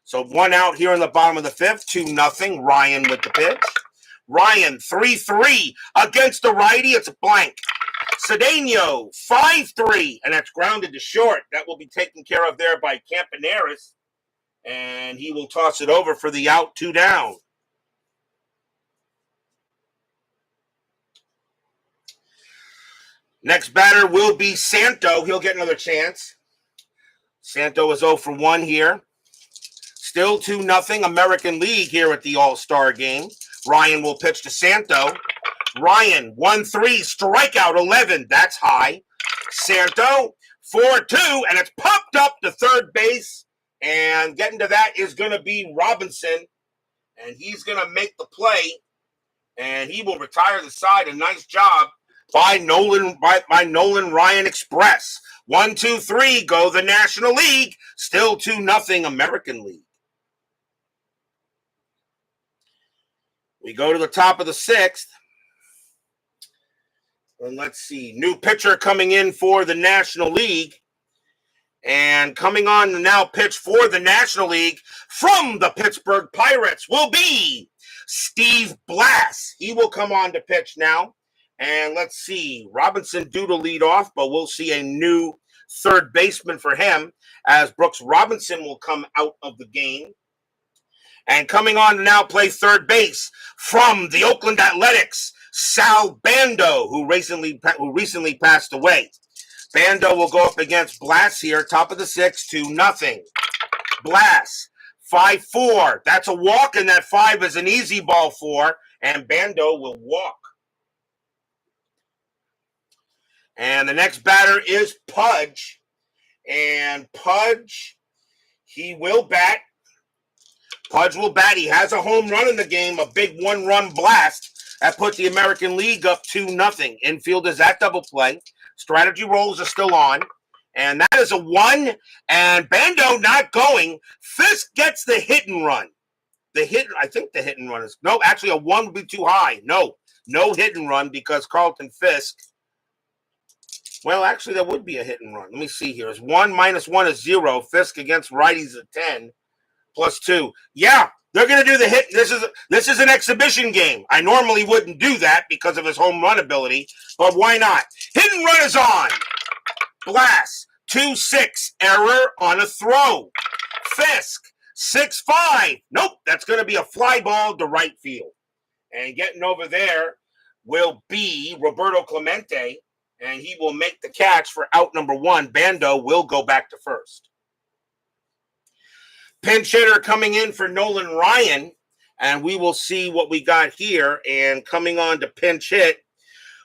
So 1 out here in the bottom of the 5th, 2-0. Ryan with the pitch. Ryan, 3-3 against the righty. It's a blank. Cedeno, 5-3, and that's grounded to short. That will be taken care of there by Campaneris, and he will toss it over for the out, 2 down. Next batter will be Santo. He'll get another chance. Santo is 0 for 1 here. Still 2-0 American League here at the All-Star game. Ryan will pitch to Santo. Ryan, 1-3, strikeout 11. That's high. Santo, 4-2, and it's popped up to third base. And getting to that is going to be Robinson. And he's going to make the play. And he will retire the side. A nice job by Nolan Ryan Express. 1, 2, 3, go the National League. Still 2-0 American League. We go to the top of the 6th. And let's see. New pitcher coming in for the National League. And coming on to now pitch for the National League from the Pittsburgh Pirates will be Steve Blass. He will come on to pitch now. And let's see. Robinson due to lead off, but we'll see a new third baseman for him as Brooks Robinson will come out of the game. And coming on to now play third base from the Oakland Athletics, Sal Bando, who recently passed away. Bando will go up against Blass here, top of the 6th, 2-0. Blass, 5-4. That's a walk, and that 5 is an easy ball 4, and Bando will walk. And the next batter is Pudge. And Pudge, he will bat. Pudge will bat. He has a home run in the game, a big 1-run blast that put the American League up 2-0. Infield is at double play. Strategy rolls are still on. And that is a 1. And Bando not going. Fisk gets the hit and run. I think the hit and run is, no, actually a 1 would be too high. No hit and run because Carlton Fisk. Well, actually, that would be a hit and run. Let me see here. It's 1 minus 1 is 0. Fisk against righties at 10 plus 2. Yeah, they're going to do the hit. This is an exhibition game. I normally wouldn't do that because of his home run ability, but why not? Hit and run is on. Blast 2-6. Error on a throw. Fisk 6-5. Nope, that's going to be a fly ball to right field. And getting over there will be Roberto Clemente. And he will make the catch for out number 1. Bando will go back to first. Pinch hitter coming in for Nolan Ryan. And we will see what we got here. And coming on to pinch hit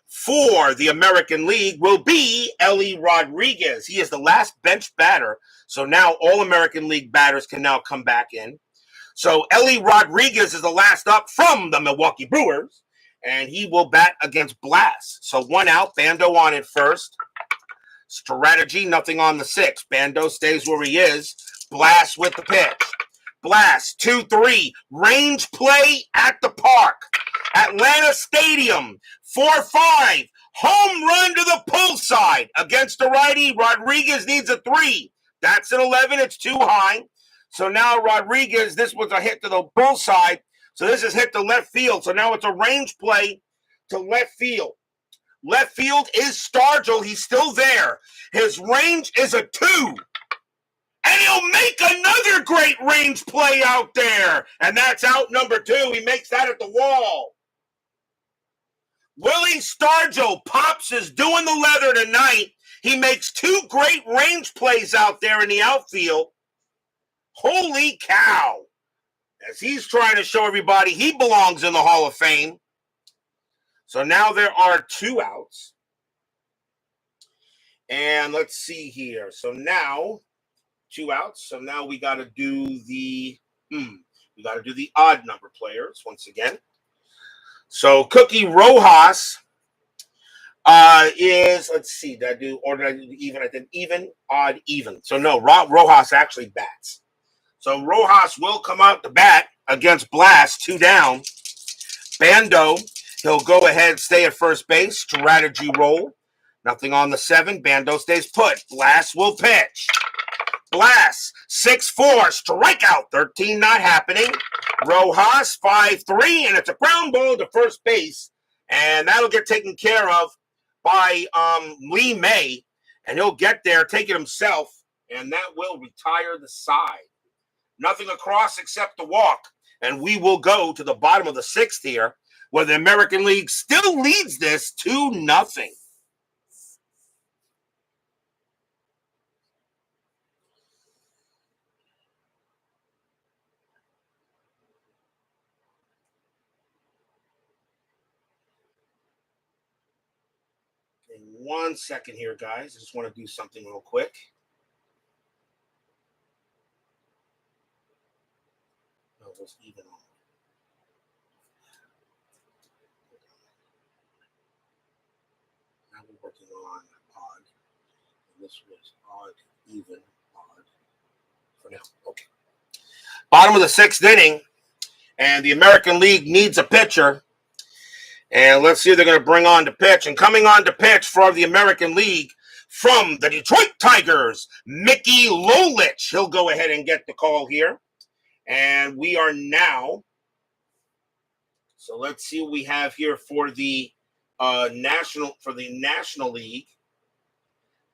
for the American League will be Ellie Rodriguez. He is the last bench batter. So now all American League batters can now come back in. So Ellie Rodriguez is the last up from the Milwaukee Brewers. And he will bat against Blast. So 1 out, Bando on at first. Strategy, nothing on the 6. Bando stays where he is. Blast with the pitch. Blast, 2-3. Range play at the park. Atlanta Stadium, 4-5. Home run to the pull side against the righty. Rodriguez needs a 3. That's an 11. It's too high. So now Rodriguez, this was a hit to the pull side. So this is hit to left field. So now it's a range play to left field. Left field is Stargell. He's still there. His range is a 2. And he'll make another great range play out there. And that's out number 2. He makes that at the wall. Willie Stargell pops is doing the leather tonight. He makes 2 great range plays out there in the outfield. Holy cow. As he's trying to show everybody he belongs in the Hall of Fame. So now there are 2 outs. And let's see here. So now 2 outs. So now we got to do the odd number players once again. So Cookie Rojas is, let's see, did I do even? I did even, odd, even. So no, Rojas actually bats. So Rojas will come out to bat against Blast, 2 down. Bando, he'll go ahead, stay at first base. Strategy roll. Nothing on the 7. Bando stays put. Blast will pitch. Blast, 6-4. Strikeout, 13 not happening. Rojas, 5-3, and it's a ground ball to first base. And that'll get taken care of by Lee May. And he'll get there, take it himself, and that will retire the side. Nothing across except the walk. And we will go to the bottom of the 6th here, where the American League still leads this 2-0. In 1 second here, guys. I just want to do something real quick. Was even on. Now we're working on odd. And this was odd, even, odd. For now. Okay. Bottom of the 6th inning. And the American League needs a pitcher. And let's see if they're going to bring on to pitch. And coming on to pitch for the American League from the Detroit Tigers, Mickey Lolich. He'll go ahead and get the call here. And we are now, so let's see what we have here for the National League,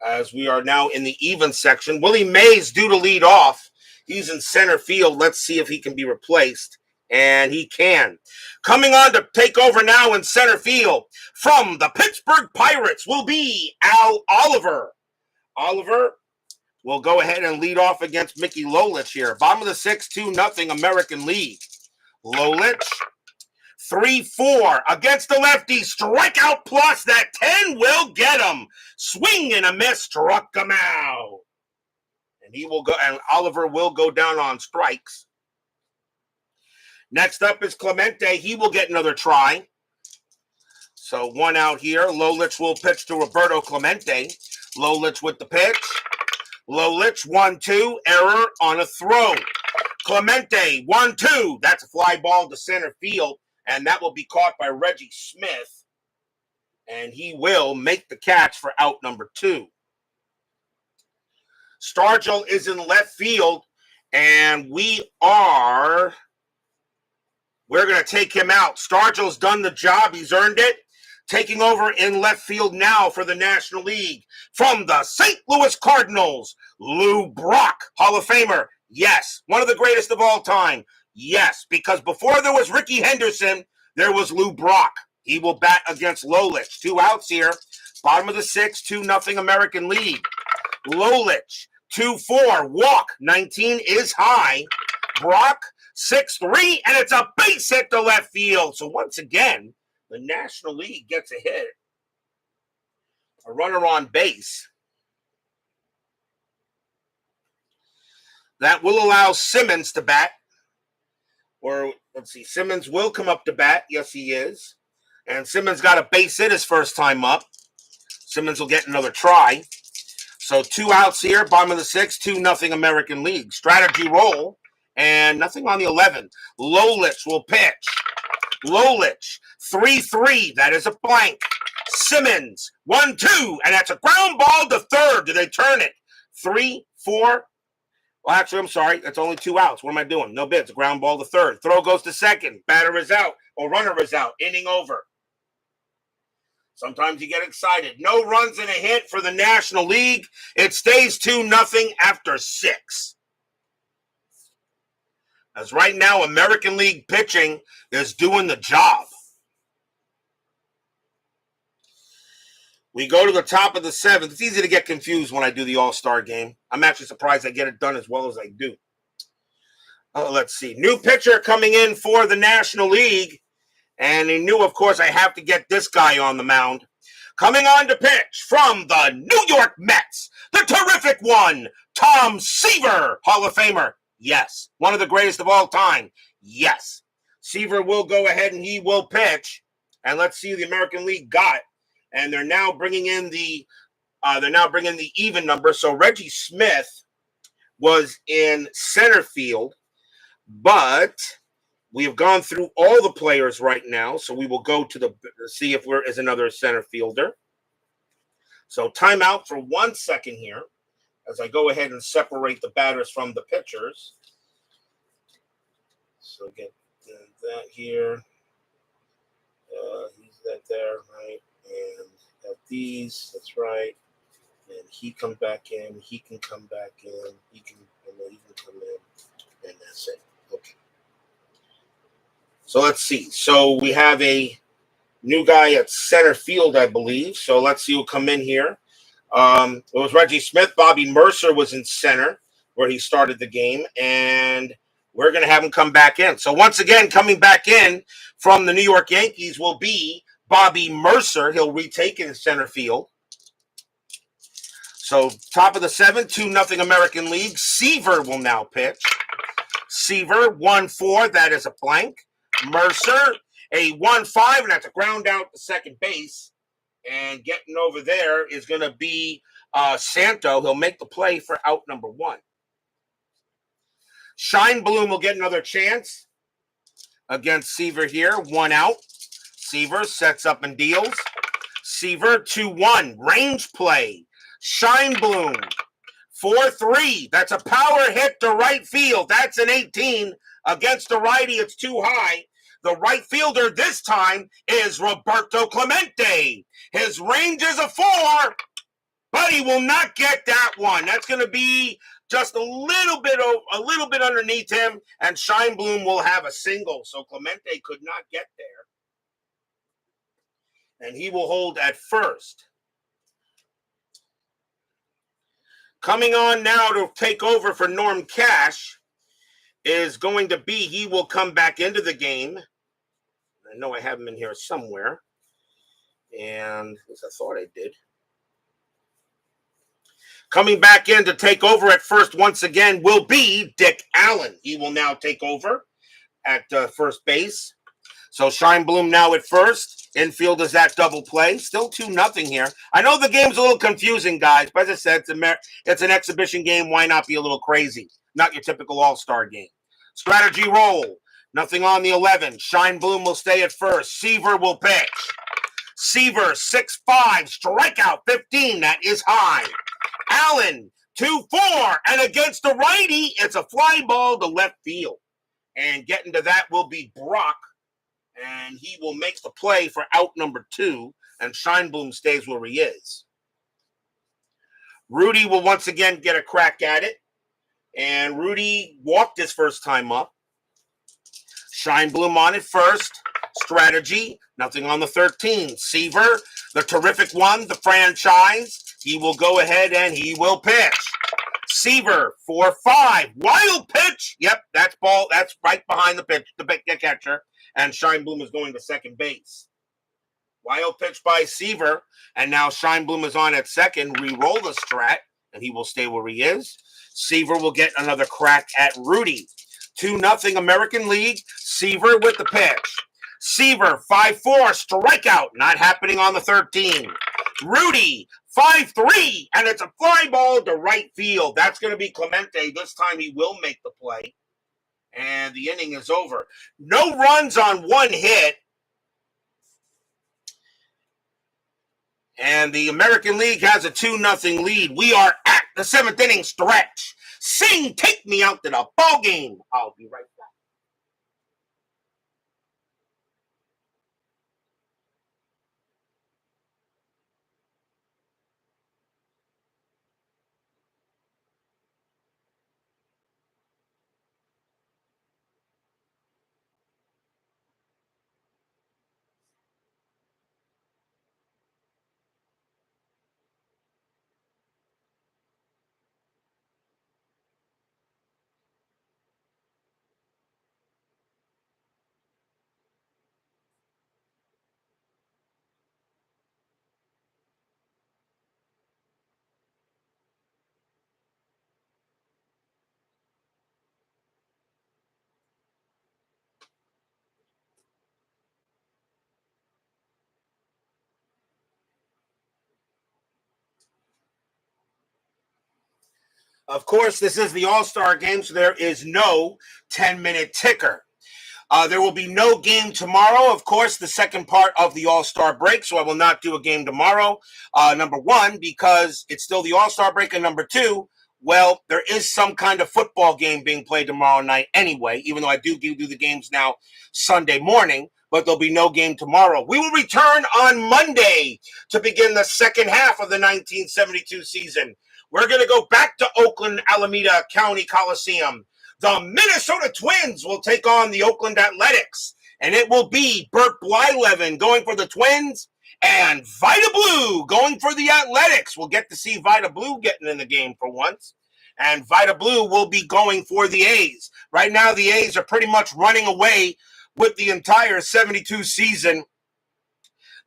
as we are now in the even section. Willie Mays due to lead off. He's in center field. Let's see if he can be replaced. And he can. Coming on to take over now in center field from the Pittsburgh Pirates will be Al Oliver. Oliver will go ahead and lead off against Mickey Lolich here. Bottom of the 6th, 2-0 American League. Lolich, 3-4 against the lefty. Strikeout plus. That 10 will get him. Swing and a miss. Struck him out. And he will go, and Oliver will go down on strikes. Next up is Clemente. He will get another try. So 1 out here. Lolich will pitch to Roberto Clemente. Lolich with the pitch. Lolich, 1-2, error on a throw. Clemente, 1-2. That's a fly ball to center field, and that will be caught by Reggie Smith, and he will make the catch for out number 2. Stargell is in left field, and we're going to take him out. Stargell's done the job. He's earned it. Taking over in left field now for the National League from the St. Louis Cardinals, Lou Brock, Hall of Famer. Yes, one of the greatest of all time. Yes, because before there was Ricky Henderson, there was Lou Brock. He will bat against Lolich. 2 outs here. Bottom of the 6th, 2-0 American League. Lolich, 2-4, walk, 19 is high. Brock, 6-3, and it's a base hit to left field. So once again, the National League gets a hit. A runner on base. That will allow Simmons to bat. Or, let's see, Simmons will come up to bat. Yes, he is. And Simmons got a base hit his first time up. Simmons will get another try. So 2 outs here, bottom of the 6th, 2-0 American League. Strategy roll, and nothing on the 11. Lolich will pitch. Lolich, 3-3, that is a blank. Simmons, 1-2, and that's a ground ball to third. Do they turn it? 3-4. Well, actually, I'm sorry. That's only 2 outs. What am I doing? No bids. A ground ball to third. Throw goes to second. Batter is out, or runner is out. Inning over. Sometimes you get excited. No runs and a hit for the National League. It stays 2-0 after 6. As right now, American League pitching is doing the job. We go to the top of the 7th. It's easy to get confused when I do the All-Star game. I'm actually surprised I get it done as well as I do. Let's see. New pitcher coming in for the National League. And he knew, of course, I have to get this guy on the mound. Coming on to pitch from the New York Mets, the terrific one, Tom Seaver, Hall of Famer. Yes. One of the greatest of all time. Yes. Seaver will go ahead and he will pitch. And let's see who the American League got. And they're now bringing in the even number. So Reggie Smith was in center field, but we have gone through all the players right now. So we will go to see if there is another center fielder. So timeout for 1 second here, as I go ahead and separate the batters from the pitchers. So get that here. He's that there, right? And got these. That's right. And he come back in. He can come back in. He can come in. And that's it. Okay. So let's see. So we have a new guy at center field, I believe. So let's see who'll come in here. It was Reggie Smith. Bobby Mercer was in center where he started the game, and we're going to have him come back in. So once again, coming back in from the New York Yankees will be Bobby Mercer. He'll retake in center field. So top of the 7th, 2-0 American League. Seaver will now pitch. Seaver, 1-4. That is a blank. Mercer, a 1-5, and that's a ground out to second base. And getting over there is going to be Santo. He'll make the play for out number 1. Shine Bloom will get another chance against Seaver here. 1 out. Seaver sets up and deals. Seaver, 2-1. Range play. Shine Bloom, 4-3. That's a power hit to right field. That's an 18. Against the righty, it's too high. The right fielder this time is Roberto Clemente. His range is a 4, but he will not get that one. That's going to be just a little bit underneath him, and Shine Bloom will have a single. So Clemente could not get there, and he will hold at first. Coming on now to take over for Norm Cash is going to be, he will come back into the game. I know I have him in here somewhere. And at least I thought I did. Coming back in to take over at first once again will be Dick Allen. He will now take over at first base. So Shine Bloom now at first. Infield is that double play. Still 2-0 here. I know the game's a little confusing, guys, but as I said, it's an exhibition game. Why not be a little crazy? Not your typical all-star game. Strategy roll. Nothing on the 11. Shine Bloom will stay at first. Seaver will pitch. Seaver, 6-5, strikeout 15. That is high. Allen, 2-4, and against the righty, it's a fly ball to left field. And getting to that will be Brock, and he will make the play for out number 2, and Shine Bloom stays where he is. Rudy will once again get a crack at it, and Rudy walked his first time up. Shine Bloom on it first. Strategy, nothing on the 13. Seaver, the terrific one, the franchise. He will go ahead and he will pitch. Seaver, 4-5. Wild pitch. Yep, that's ball. That's right behind the pitch, the catcher. And Shine Bloom is going to second base. Wild pitch by Seaver. And now Shine Bloom is on at second. Re-roll the strat, and he will stay where he is. Seaver will get another crack at Rudy. 2-0 American League. Seaver with the pitch. Seaver, 5-4, strikeout. Not happening on the 13. Rudy, 5-3, and it's a fly ball to right field. That's going to be Clemente. This time he will make the play. And the inning is over. No runs on one hit. And the American League has a 2-0 lead. We are at the 7th inning stretch. Sing, take me out to the ball game. I'll be right back. Of course, this is the All-Star game, so there is no 10-minute ticker. There will be no game tomorrow, of course, the second part of the All-Star break, so I will not do a game tomorrow. Number one, because it's still the All-Star break, and number two, well, there is some kind of football game being played tomorrow night anyway, even though I do the games now Sunday morning, but there'll be no game tomorrow. We will return on Monday to begin the second half of the 1972 season. We're going to go back to Oakland, Alameda County Coliseum. The Minnesota Twins will take on the Oakland Athletics, and it will be Bert Blyleven going for the Twins and Vida Blue going for the Athletics. We'll get to see Vida Blue getting in the game for once, and Vida Blue will be going for the A's. Right now, the A's are pretty much running away with the entire 72 season.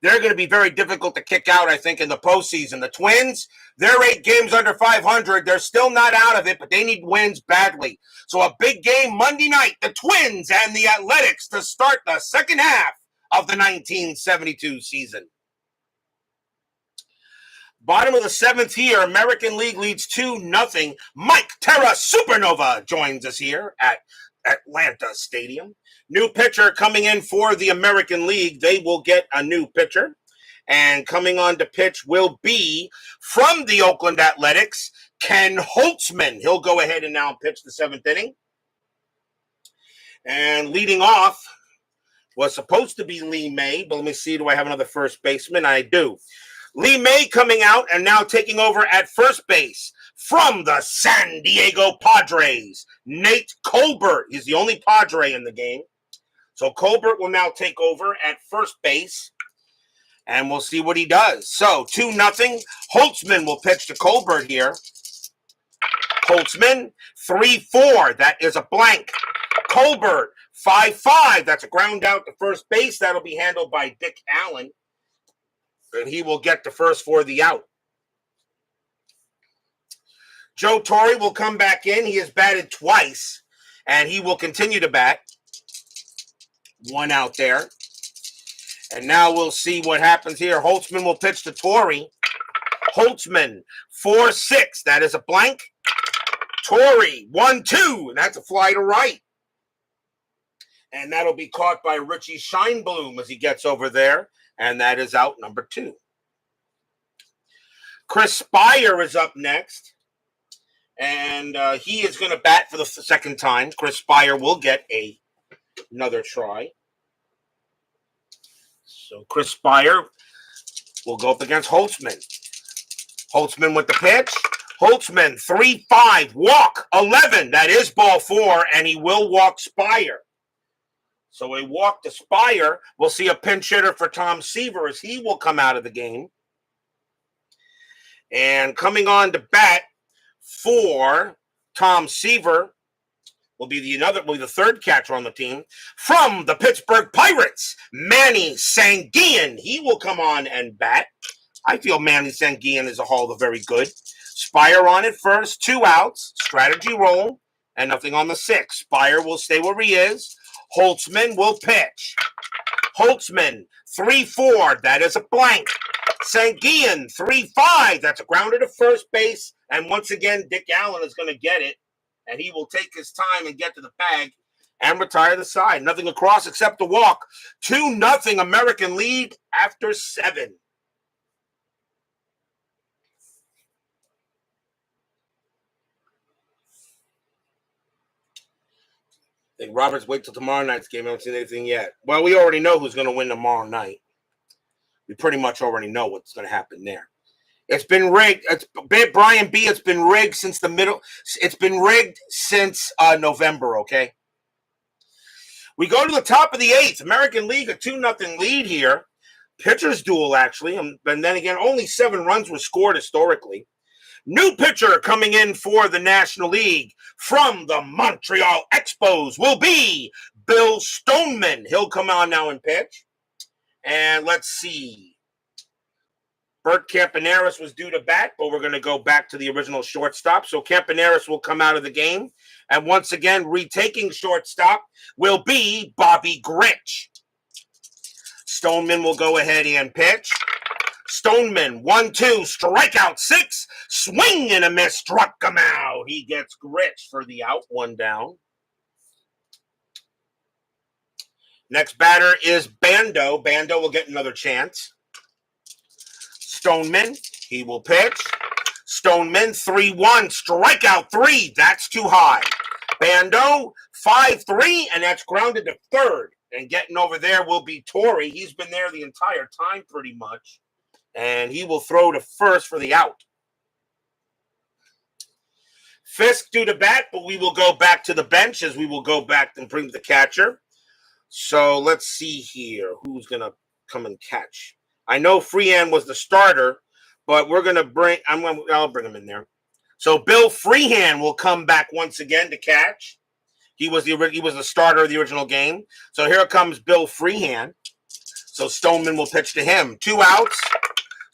They're going to be very difficult to kick out, I think, in the postseason. The Twins, they're 8 games under 500. They're still not out of it, but they need wins badly. So a big game Monday night, the Twins and the Athletics to start the second half of the 1972 season. Bottom of the 7th here, American League leads 2-0. Mike Terra Supernova joins us here at Atlanta Stadium. New pitcher coming in for the American League. They will get a new pitcher. And coming on to pitch will be from the Oakland Athletics, Ken Holtzman. He'll go ahead and now pitch the 7th inning. And leading off was supposed to be Lee May, but let me see, do I have another first baseman? I do. Lee May coming out and now taking over at first base from the San Diego Padres, Nate Colbert. He's the only Padre in the game. So Colbert will now take over at first base, and we'll see what he does. So 2-0. Holtzman will pitch to Colbert here. Holtzman, 3-4. That is a blank. Colbert, 5-5. That's a ground out to first base. That'll be handled by Dick Allen, and he will get the first for the out. Joe Torre will come back in. He has batted twice, and he will continue to bat. 1 out there. And now we'll see what happens here. Holtzman will pitch to Torrey. Holtzman, 4-6. That is a blank. Torrey, 1-2. And that's a fly to right. And that'll be caught by Richie Scheinblum as he gets over there. And that is out number 2. Chris Spire is up next. And he is going to bat for the second time. Chris Spire will get another try. So Chris Spire will go up against Holtzman. Holtzman with the pitch. Holtzman, 3-5, walk, 11. That is ball 4, and he will walk Spire. So a walk to Spire. We'll see a pinch hitter for Tom Seaver as he will come out of the game. And coming on to bat for Tom Seaver will be the third catcher on the team from the Pittsburgh Pirates, Manny Sanguillen. He will come on and bat. I feel Manny Sanguillen is a Hall of very good. Spire on it first, 2 outs, strategy roll, and nothing on the 6. Spire will stay where he is. Holtzman will pitch. Holtzman, 3-4. That is a blank. Sanguillen, 3-5. That's a grounder to first base. And once again, Dick Allen is going to get it. And he will take his time and get to the bag and retire the side. Nothing across except the walk. 2-0 American League after 7. I think Roberts wait till tomorrow night's game. I haven't seen anything yet. Well, we already know who's going to win tomorrow night. We pretty much already know what's going to happen there. It's been rigged. Brian B. It's been rigged since the middle. It's been rigged since November. Okay. We go to the top of the 8th. American League, a 2-0 lead here. Pitchers duel actually, and then again, only 7 runs were scored historically. New pitcher coming in for the National League from the Montreal Expos will be Bill Stoneman. He'll come on now and pitch. And let's see. Bert Campaneris was due to bat, but we're going to go back to the original shortstop. So Campaneris will come out of the game. And once again, retaking shortstop will be Bobby Grich. Stoneman will go ahead and pitch. Stoneman, 1-2, strikeout 6, swing and a miss, struck him out. He gets Grich for the out, 1 down. Next batter is Bando. Bando will get another chance. Stoneman, he will pitch. Stoneman, 3-1, strikeout 3, that's too high. Bando, 5-3, and that's grounded to third. And getting over there will be Torrey. He's been there the entire time pretty much. And he will throw to first for the out. Fisk due to bat, but we will go back to the bench as we will go back and bring the catcher. So let's see here. Who's going to come and catch? I know Freehan was the starter, but we're going to bring – I'll bring him in there. So Bill Freehan will come back once again to catch. He was the starter of the original game. So here comes Bill Freehan. So Stoneman will pitch to him. 2 outs.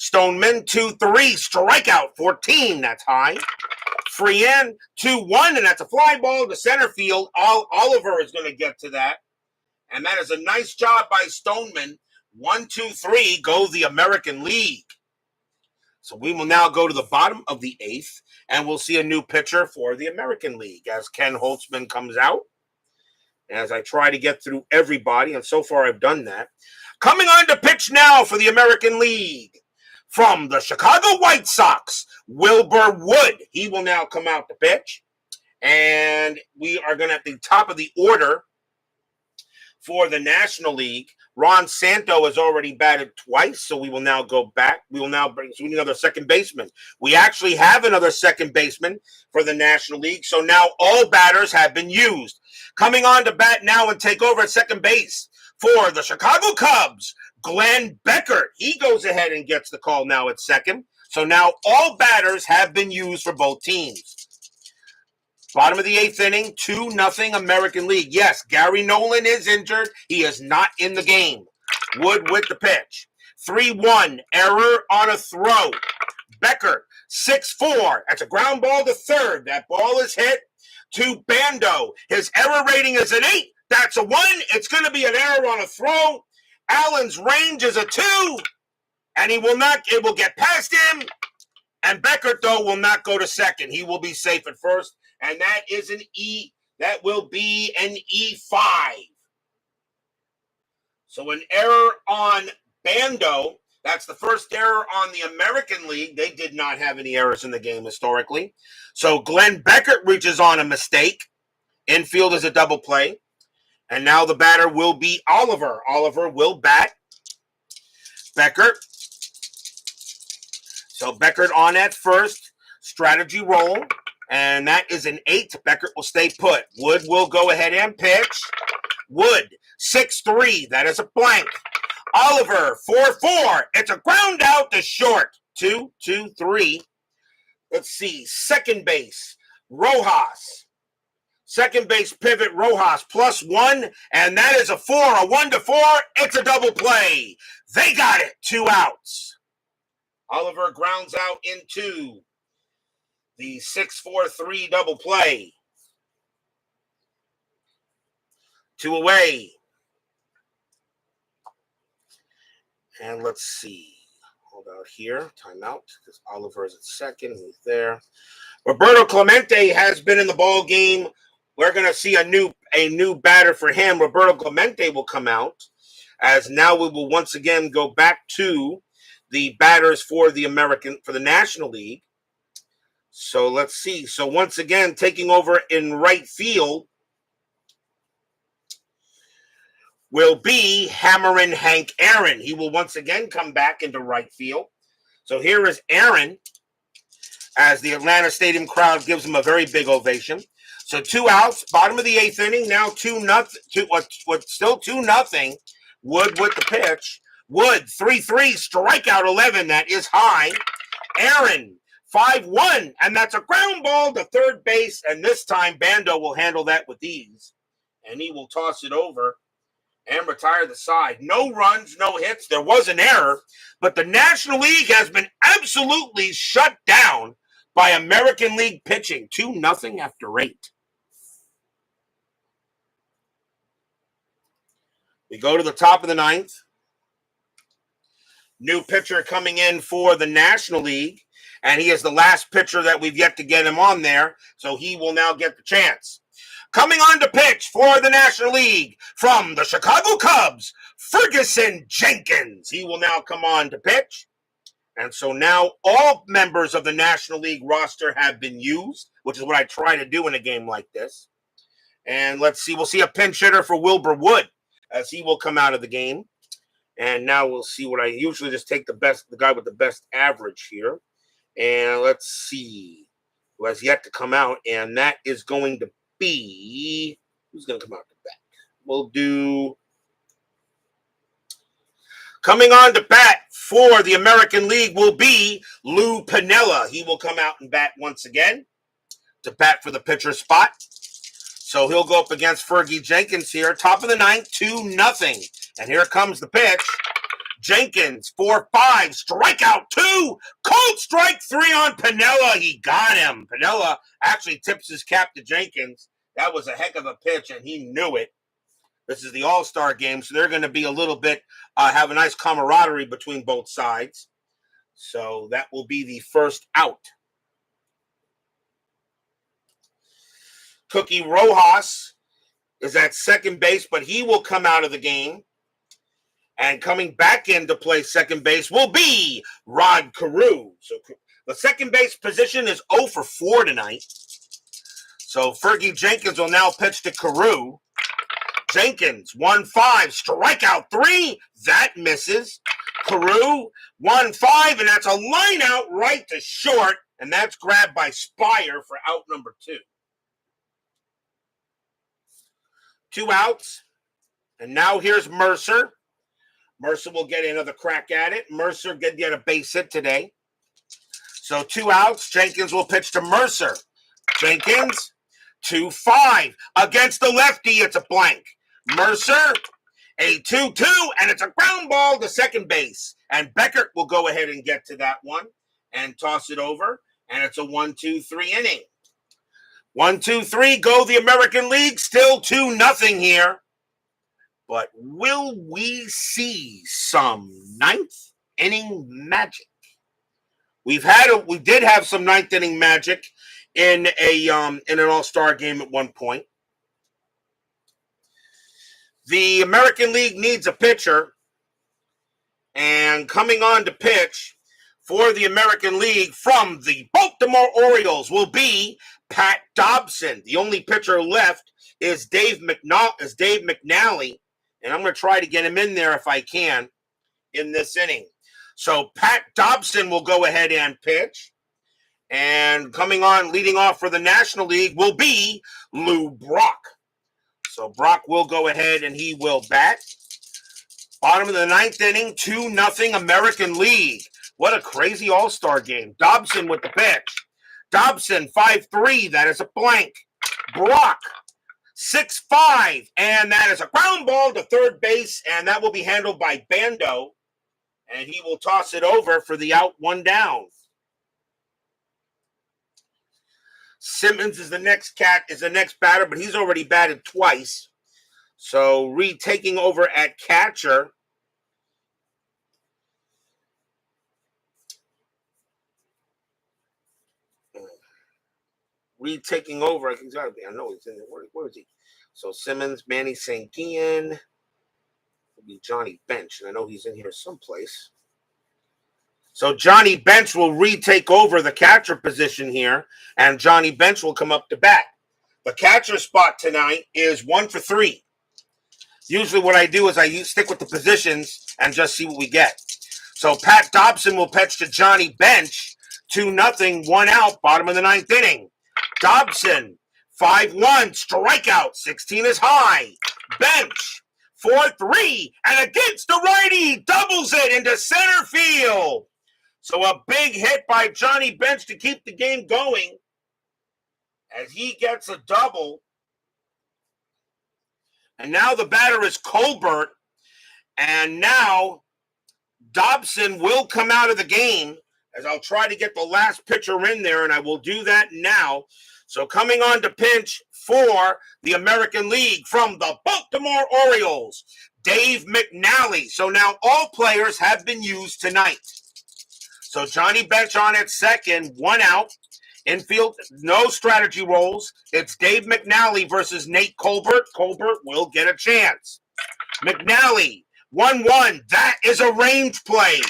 Stoneman, 2-3, strikeout 14. That's high. Freehan, 2-1, and that's a fly ball to center field. Oliver is going to get to that. And that is a nice job by Stoneman. 1-2-3, go the American League. So we will now go to the bottom of the 8th, and we'll see a new pitcher for the American League as Ken Holtzman comes out. As I try to get through everybody, and so far I've done that. Coming on to pitch now for the American League. From the Chicago White Sox, Wilbur Wood. He will now come out to pitch. And we are going to at the top of the order for the National League. Ron Santo has already batted twice, so we will now go back. We will now bring another second baseman. We actually have another second baseman for the National League, so now all batters have been used. Coming on to bat now and take over at second base for the Chicago Cubs, Glenn Beckert. He goes ahead and gets the call now at second. So now all batters have been used for both teams. Bottom of the 8th inning, 2-0 American League. Yes, Gary Nolan is injured. He is not in the game. Wood with the pitch. 3-1, error on a throw. Beckert, 6-4. That's a ground ball to third. That ball is hit to Bando. His error rating is an 8. That's a 1. It's going to be an error on a throw. Allen's range is a 2, and it will get past him. And Beckert, though, will not go to second. He will be safe at first, and that is an E. That will be an E5. So an error on Bando. That's the first error on the American League. They did not have any errors in the game historically. So Glenn Beckert reaches on a mistake. Infield is a double play. And now the batter will be Oliver. Oliver will bat. Beckert. So Beckert on at first. Strategy roll. And that is an 8. Beckert will stay put. Wood will go ahead and pitch. Wood, 6-3. That is a blank. Oliver, 4-4. It's a ground out to short. 2-2-3. Let's see. Second base, Rojas. Second base pivot, Rojas, +1. And that is a 4. A 1-4. It's a double play. They got it. 2 outs. Oliver grounds out into the 6-4-3 double play. 2 away. And let's see. Hold out here. Timeout because Oliver is at second. He's there. Roberto Clemente has been in the ball game. We're going to see a new batter for him. Roberto Clemente will come out, as now we will once again go back to the batters for the National League. So let's see. So once again, taking over in right field will be Hammerin' Hank Aaron. He will once again come back into right field. So here is Aaron, as the Atlanta Stadium crowd gives him a very big ovation. So 2 outs, bottom of the 8th inning. Now 2-0. Still 2-0. Wood with the pitch. Wood 3-3, strikeout 11. That is high. Aaron 5-1, and that's a ground ball to third base. And this time Bando will handle that with ease, and he will toss it over and retire the side. No runs, no hits. There was an error, but the National League has been absolutely shut down by American League pitching. 2-0 after 8. We go to the top of the 9th. New pitcher coming in for the National League, and he is the last pitcher that we've yet to get him on there, so he will now get the chance. Coming on to pitch for the National League from the Chicago Cubs, Ferguson Jenkins. He will now come on to pitch. And so now all members of the National League roster have been used, which is what I try to do in a game like this. And let's see, we'll see a pinch hitter for Wilbur Wood, as he will come out of the game. And now we'll see what I usually just take the guy with the best average here. And let's see who has yet to come out. And that is going to be, who's going to come out to bat? We'll do, coming on to bat for the American League will be Lou Piniella. He will come out and bat once again to bat for the pitcher spot. So he'll go up against Fergie Jenkins here. Top of the 9th, 2-0. And here comes the pitch. Jenkins, 4-5, strikeout 2, cold strike 3 on Piniella. He got him. Piniella actually tips his cap to Jenkins. That was a heck of a pitch, and he knew it. This is the All-Star game, so they're going to be a little bit, have a nice camaraderie between both sides. So that will be the first out. Cookie Rojas is at second base, but he will come out of the game. And coming back in to play second base will be Rod Carew. So the second base position is 0 for 4 tonight. So Fergie Jenkins will now pitch to Carew. Jenkins, 1-5, strikeout 3. That misses. Carew, 1-5, and that's a line out right to short. And that's grabbed by Spire for out number 2. 2 outs. And now here's Mercer. Mercer will get another crack at it. Mercer get a base hit today. So 2 outs. Jenkins will pitch to Mercer. Jenkins, 2-5. Against the lefty, it's a blank. Mercer, a 2-2, and it's a ground ball to second base. And Beckert will go ahead and get to that one and toss it over. And it's a 1-2-3 inning. 1, 2, 3, go the American League. Still 2-0 here. But will we see some ninth inning magic? We did have some ninth inning magic in an All-Star game at one point. The American League needs a pitcher, and coming on to pitch for the American League from the Baltimore Orioles will be Pat Dobson. The only pitcher left is Dave McNally, and I'm going to try to get him in there if I can in this inning. So Pat Dobson will go ahead and pitch. And coming on, leading off for the National League will be Lou Brock. So Brock will go ahead and he will bat. Bottom of the ninth inning, 2-0 American League. What a crazy all-star game. Dobson with the pitch. Dobson, 5-3. That is a blank. Brock, 6-5. And that is a ground ball to third base. And that will be handled by Bando. And he will toss it over for the out, 1 down. Simmons is the next batter, but he's already batted twice. So Reed taking over at catcher. Reed taking over. He's got to be. I know he's in there. Where is he? So Simmons, Manny Sankian. Will be Johnny Bench, and I know he's in here someplace. So Johnny Bench will retake over the catcher position here, and Johnny Bench will come up to bat. The catcher spot tonight is 1 for 3. Usually what I do is I stick with the positions and just see what we get. So Pat Dobson will pitch to Johnny Bench, 2-0, 1 out, bottom of the ninth inning. Dobson, 5-1, strikeout, 16 is high. Bench, 4-3, and against the righty, doubles it into center field. So a big hit by Johnny Bench to keep the game going as he gets a double. And now the batter is Colbert. And now Dobson will come out of the game as I'll try to get the last pitcher in there, and I will do that now. So coming on to pitch for the American League from the Baltimore Orioles, Dave McNally. So now all players have been used tonight. So Johnny Bench on at second, 1 out. Infield, no strategy rolls. It's Dave McNally versus Nate Colbert. Colbert will get a chance. McNally, 1-1. That is a range play.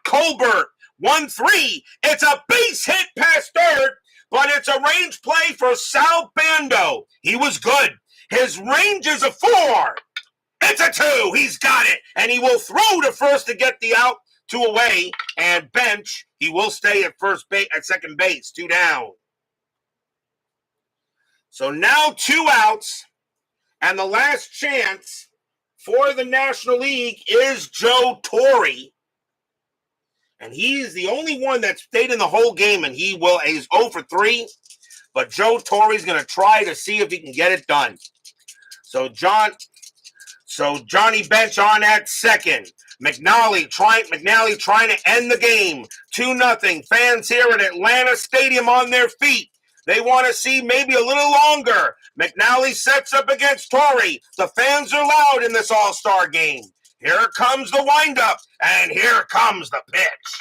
Colbert, 1-3. It's a base hit past third, but it's a range play for Sal Bando. He was good. His range is a 4. It's a 2. He's got it. And he will throw to first to get the out. 2 away, and Bench, he will stay at second base, 2 down. So now 2 outs, and the last chance for the National League is Joe Torre. And he's the only one that stayed in the whole game, and he's 0 for 3. But Joe Torre's going to try to see if he can get it done. So Johnny Bench on at second. McNally trying to end the game. 2-0. Fans here at Atlanta Stadium on their feet. They want to see maybe a little longer. McNally sets up against Torre. The fans are loud in this all-star game. Here comes the windup, and here comes the pitch.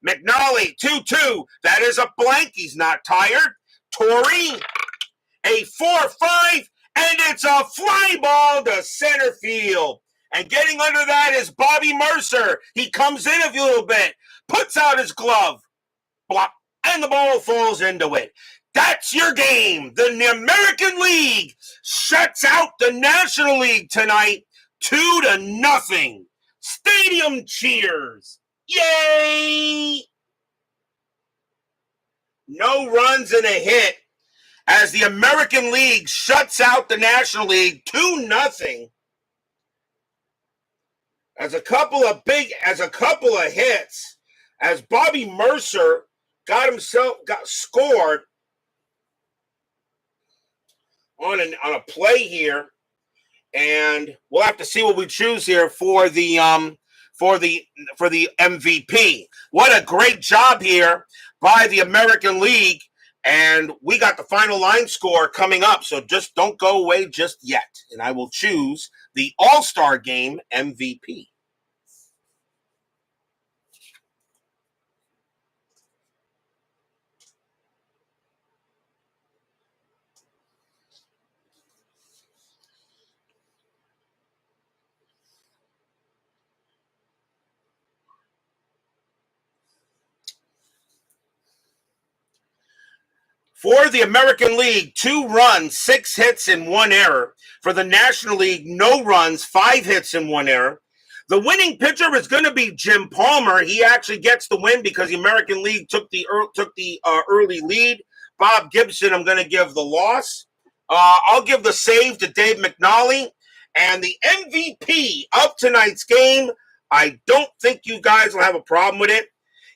McNally, 2-2. That is a blank. He's not tired. Torre, a 4-5, and it's a fly ball to center field. And getting under that is Bobby Mercer. He comes in a little bit, puts out his glove, block, and the ball falls into it. That's your game. The American League shuts out the National League tonight, 2-0. Stadium cheers. Yay! No runs and a hit as the American League shuts out the National League, 2-0. As a couple of hits, as Bobby Mercer got scored on a play here, and we'll have to see what we choose here for the MVP. What a great job here by the American League And we got the final line score coming up, so just don't go away just yet. And I will choose the All-Star Game MVP. For the American League, 2 runs, 6 hits, and 1 error. For the National League, no runs, 5 hits, and 1 error. The winning pitcher is going to be Jim Palmer. He actually gets the win because the American League took the early lead. Bob Gibson, I'm going to give the loss. I'll give the save to Dave McNally. And the MVP of tonight's game, I don't think you guys will have a problem with it.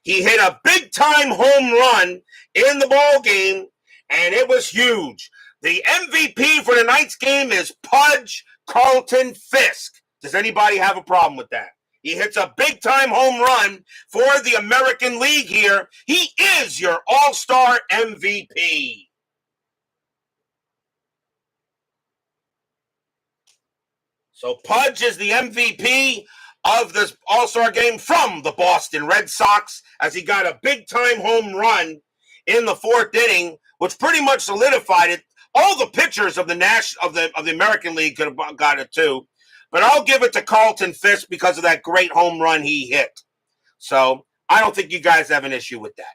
He hit a big-time home run in the ball game, and it was huge. The MVP for tonight's game is Pudge Carlton Fisk. Does anybody have a problem with that? He hits a big-time home run for the American League here. He is your All-Star MVP. So Pudge is the MVP of this All-Star game from the Boston Red Sox, as he got a big-time home run in the 4th inning, which pretty much solidified it. All the pitchers of the American League could have got it too, but I'll give it to Carlton Fisk because of that great home run he hit. So I don't think you guys have an issue with that.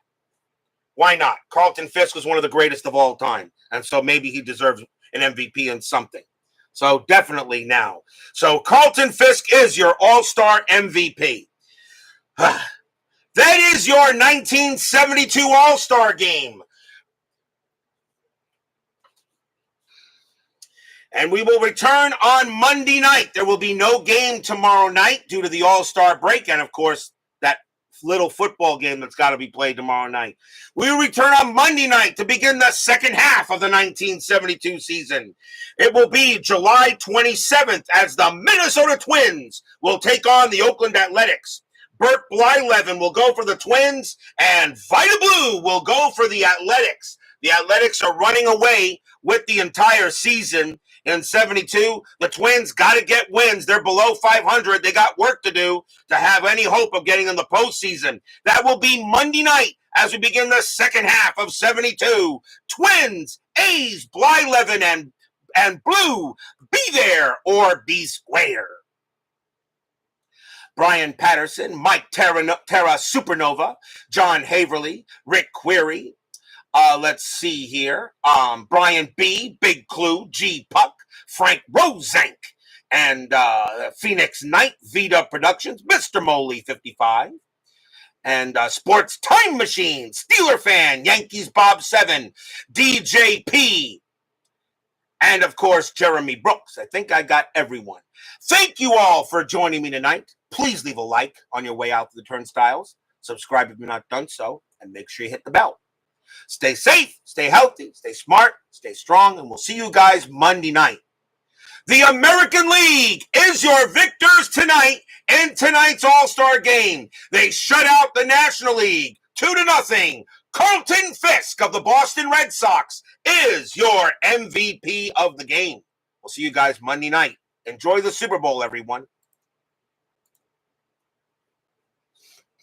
Why not? Carlton Fisk was one of the greatest of all time, and so maybe he deserves an MVP in something. So definitely now. So Carlton Fisk is your All-Star MVP. That is your 1972 All-Star game. And we will return on Monday night. There will be no game tomorrow night due to the All-Star break and, of course, that little football game that's got to be played tomorrow night. We will return on Monday night to begin the second half of the 1972 season. It will be July 27th as the Minnesota Twins will take on the Oakland Athletics. Bert Blyleven will go for the Twins, and Vita Blue will go for the Athletics. The Athletics are running away with the entire season in 72. The Twins got to get wins. They're below 500. They got work to do to have any hope of getting in the postseason. That will be Monday night as we begin the second half of 72. Twins, A's, Blyleven, and Blue, be there or be square. Brian Patterson, Mike Terra Supernova, John Haverly, Rick Query, let's see here. Brian B, Big Clue, G Puck, Frank Rosenk, and Phoenix Knight, Vita Productions, Mr. Moley 55, and Sports Time Machine, Steeler Fan, Yankees Bob 7, DJP, and of course Jeremy Brooks. I think I got everyone. Thank you all for joining me tonight. Please leave a like on your way out to the turnstiles. Subscribe if you're not done so, and make sure you hit the bell. Stay safe, stay healthy, stay smart, stay strong, and we'll see you guys Monday night. The American League is your victors tonight in tonight's All-Star game. They shut out the National League 2-0. Carlton Fisk of the Boston Red Sox is your MVP of the game. We'll see you guys Monday night. Enjoy the Super Bowl, everyone.